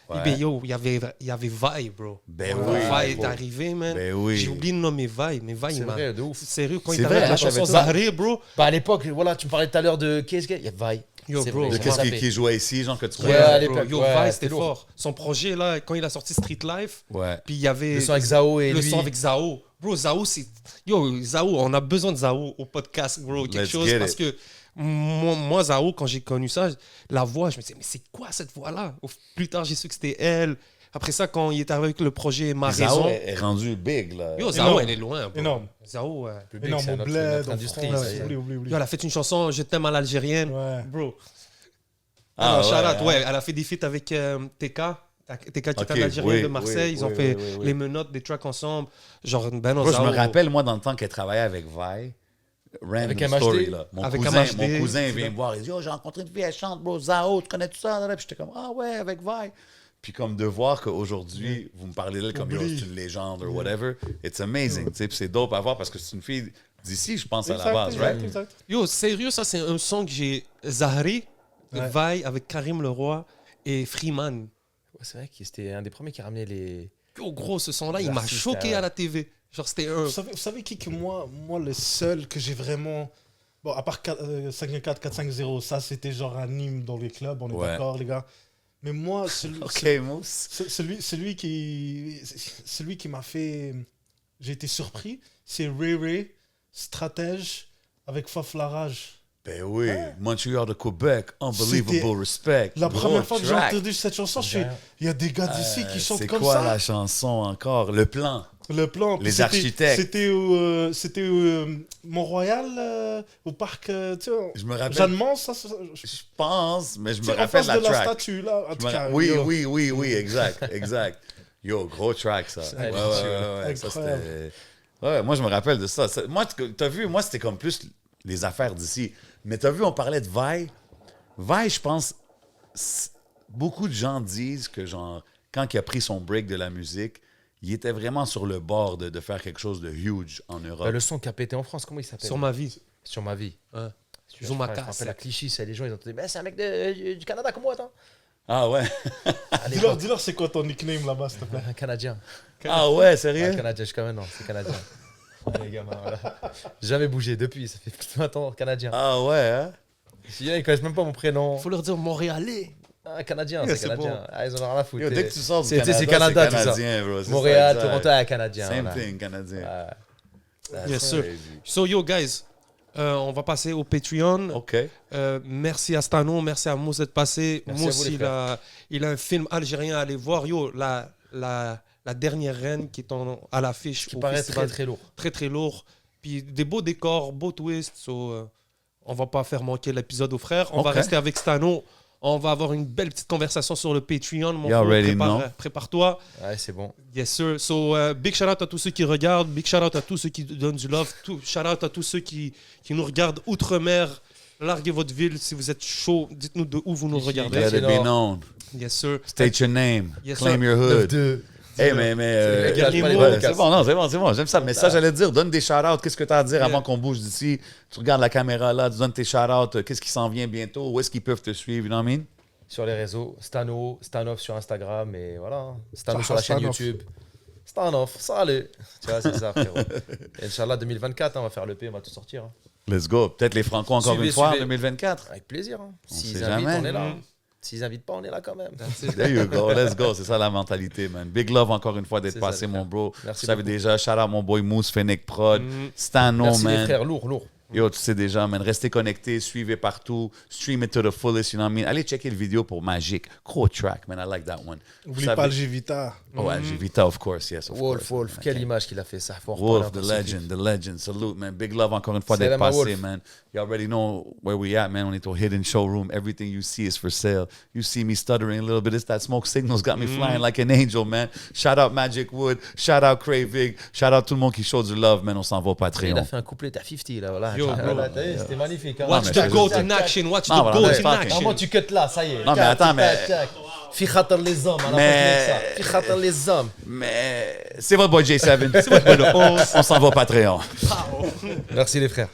Ouais. ben, yo, il y avait Vi, bro. Ben Quand oui. Vi est bro. arrivé, man. Ben oui. J'ai oublié de nommer Vi, mais Vi, C'est il m'a... vrai, de ouf. Sérieux, quand C'est il arrive vrai, avec la hein, chanson j'avais- Zahré, bro. Bah, à l'époque, voilà, tu me parlais tout à l'heure de qu'est-ce qu'il y a Vaille. Yo, C'est bro. vrai, De j'ai qu'est-ce tapé. qui jouait ici, genre, que tu Ouais, connais? à Bro, l'époque, yo, ouais, Vi, c'était c'était lourd. fort. Son projet, là, quand il a sorti Street Life, Ouais. puis il y avait... Le son avec Zao et le lui. son avec Zao. Bro, Zao, c'est... Yo, Zao, on a besoin de Zao au podcast, bro. Quelque Let's chose, get parce it. que moi, Zao, quand j'ai connu ça, la voix, je me disais, mais c'est quoi cette voix-là? Plus tard, j'ai su que c'était elle. Après ça, quand il est arrivé avec le projet Ma Zao Raison. est rendu big, là. Yo, Zao, Énorme. elle est loin. bro. Énorme. Zao, Public, Énorme, c'est au notre bled, en industrie. France, ça y est. oublie. Yo, elle a fait une chanson Je t'aime à l'algérienne. Ouais. Bro. Ah, Alors, shout ouais, out, hein. ouais, elle a fait des feats avec TK. TK qui est Ok, un Algérien oui, de Marseille. oui, Ils ont oui, fait oui, oui. les menottes, des tracks ensemble. Genre, ben non, Moi, je Zao, me rappelle, moi, dans le temps qu'elle travaillait avec Vi, random Avec MHD? story, là. Avec Mon MHD. cousin vient me voir, il dit « Oh, j'ai rencontré une fille, elle chante, bro, Zao, tu connais tout ça? » Puis j'étais comme « Ah ouais, avec Vi. » Puis comme de voir qu'aujourd'hui, vous me parlez d'elle comme « Yo, c'est une légende » ou whatever, it's amazing, tu sais. Puis c'est dope à voir parce que c'est une fille d'ici, je pense, à la base, right? Exact. Yo, sérieux, ça, c'est un son que j'ai. Zahri, Ouais. Vaille avec Karim Leroy et Freeman. Ouais, c'est vrai que c'était un des premiers qui ramenait les. Yo, gros, ce son-là, il m'a L'artiste, choqué ouais. à la TV. Genre, c'était un. Vous savez qui que moi, le seul que j'ai vraiment... Bon, à part 514, 450, ça, c'était genre un hymne dans les clubs, on est Ouais. d'accord, les gars. Mais moi, OK, Mousse. celui qui m'a fait... J'ai été surpris, c'est Ray Ray, stratège, avec Faf Larage. Ben oui, Montreal de Québec, unbelievable C'était respect. La Gros première fois que j'ai track. entendu cette chanson, je suis... Il y a des gars d'ici qui chantent C'est comme quoi ça. la chanson encore? Le plan. Le plan. Les Puis c'était- architectes. C'était au Mont-Royal, au parc, tu sais, Je me rappelle. Jeanne Mance, ça, Je pense, mais je me c'est en rappelle face la de la track. statue, là. En Je tout me cas, Oui, yo. oui, exact, exact. Yo, gros track, ça. Ouais, ça, Incroyable. c'était... Ouais, moi, je me rappelle de ça. Moi, t'as vu, moi, c'était comme plus les affaires d'ici. Mais t'as vu, on parlait de Vi. Vi, je pense, beaucoup de gens disent que, genre, quand il a pris son break de la musique, il était vraiment sur le bord de faire quelque chose de huge en Europe. Le son qui a pété en France, comment il s'appelle? Sur ma vie. Sur ma vie. Ouais. Je Ils ont ma me casse. rappelle à Clichy, c'est les gens, ils ont dit, mais c'est un mec du Canada comme moi, attends. Ah ouais? Dis-leur, c'est quoi ton nickname là-bas, s'il te plaît? Un Canadien. Ah ouais, Un sérieux? Canadien, je suis quand même, non, c'est Canadien. Les gamins, voilà. J'ai jamais bougé depuis, ça fait plus de 20 ans, Canadien. Ah ouais, hein? Si ils connaissent même pas mon prénom. Faut leur dire Montréalais. Ah, Canadien, Yeah, c'est c'est Canadien. bon. Ah, ils en ont rien à foutre. Yo, dès que tu sors du C'est- Canada, c'est Canada, tout ça. canadien, bro. C'est Montréal, ça, exact. Toronto, ah, Canadien. Same voilà. thing, canadien. Ah, Yes, sir. Crazy. So, yo, guys, on va passer au Patreon. OK. Merci à Stano, merci à Mousse d'être passé. Merci à Mousse, vous, les il a un film algérien à aller voir. Yo, la dernière reine qui est à l'affiche. qui au paraît festival. très très lourd. Très, très lourd. Puis des beaux décors, beaux twists. So, on va pas faire manquer l'épisode aux frères. On va Ok. rester avec Stano. On va avoir une belle petite conversation sur le Patreon. Mon You frère, already know. prépare-toi. Ouais, c'est bon. Yes, sir. So, big shout out à tous ceux qui regardent. Big shout out à tous ceux qui donnent du love. Shout out à tous ceux qui nous regardent outre-mer. Larguez votre ville. Si vous êtes chaud, dites-nous de où vous nous Ici, regardez. Let it be Nord. known. Yes, sir. State your name. Yes, Claim sir. your hood. 9-2. Hey, mais les gars, dernier pas les mot. ouais, podcasts. c'est bon, non, c'est bon, j'aime ça. Mais ça, j'allais te dire, donne des shout-outs. Qu'est-ce que tu as à dire Yeah. avant qu'on bouge d'ici? Tu regardes la caméra là, tu donnes tes shout-outs. Qu'est-ce qui s'en vient bientôt? Où est-ce qu'ils peuvent te suivre? You know what I mean? Sur les réseaux, Stanoff sur Instagram et voilà. hein. Stano Ah, sur la chaîne Stanoff. YouTube. Stanoff, salut. Tu vois, c'est ça, frérot. Et Inch'Allah, 2024, on va faire l'EP, on va tout sortir. hein. Let's go. Peut-être les Franco encore Suivez, une fois en suivez. 2024. Avec plaisir. hein. On S'ils sait invitent, jamais. on est là. hein. S'ils invitent pas, on est là quand même. There you go. Let's go. C'est ça la mentalité, man. Big love encore une fois d'être C'est ça, passé, les mon frères. bro. Merci Vous savez beaucoup. déjà, shout out mon boy Moose, Fennec Prod, Stano, Merci les man. frères, lourd, lourd. Yo, tu sais déjà, man, restez connectés, suivez partout, stream it to the fullest, you know what I mean? Allez checker le vidéo pour Magic. Gros track, man, I like that one. Vous Oublie savez- pas le Givita. Oh, ouais, Vita, of course, yes, of Wolf, course. Wolf, quelle image qu'il a fait ça. Faut en Wolf, reparler the un peu, s'il legend, the legend. Salute, man. Big love encore une fois C'est d'être Lama passé, Wolf. man. You already know where we at, man. On est au Hidden Showroom. Everything you see is for sale. You see me stuttering a little bit. It's that smoke signals got me flying like an angel, man. Shout out Magic Wood. Shout out Craving. Shout out tout le monde qui show du love, man. On s'en va au te plaît. Il a Patreon. fait un couplet à 50 là, voilà. Yo, bro. Voilà, t'as vu, c'était magnifique. hein. Watch mais the c'est goat juste- in action. Watch the Non, voilà, goat mais c'est in pas- action. Comment tu cut là, ça y est. Non, mais attends, mais- Fi khatar les hommes, à la fin de ça. Fi khatar les hommes. Mais c'est votre boy J7. C'est votre boy le 11. On s'en va au Patreon. Merci les frères.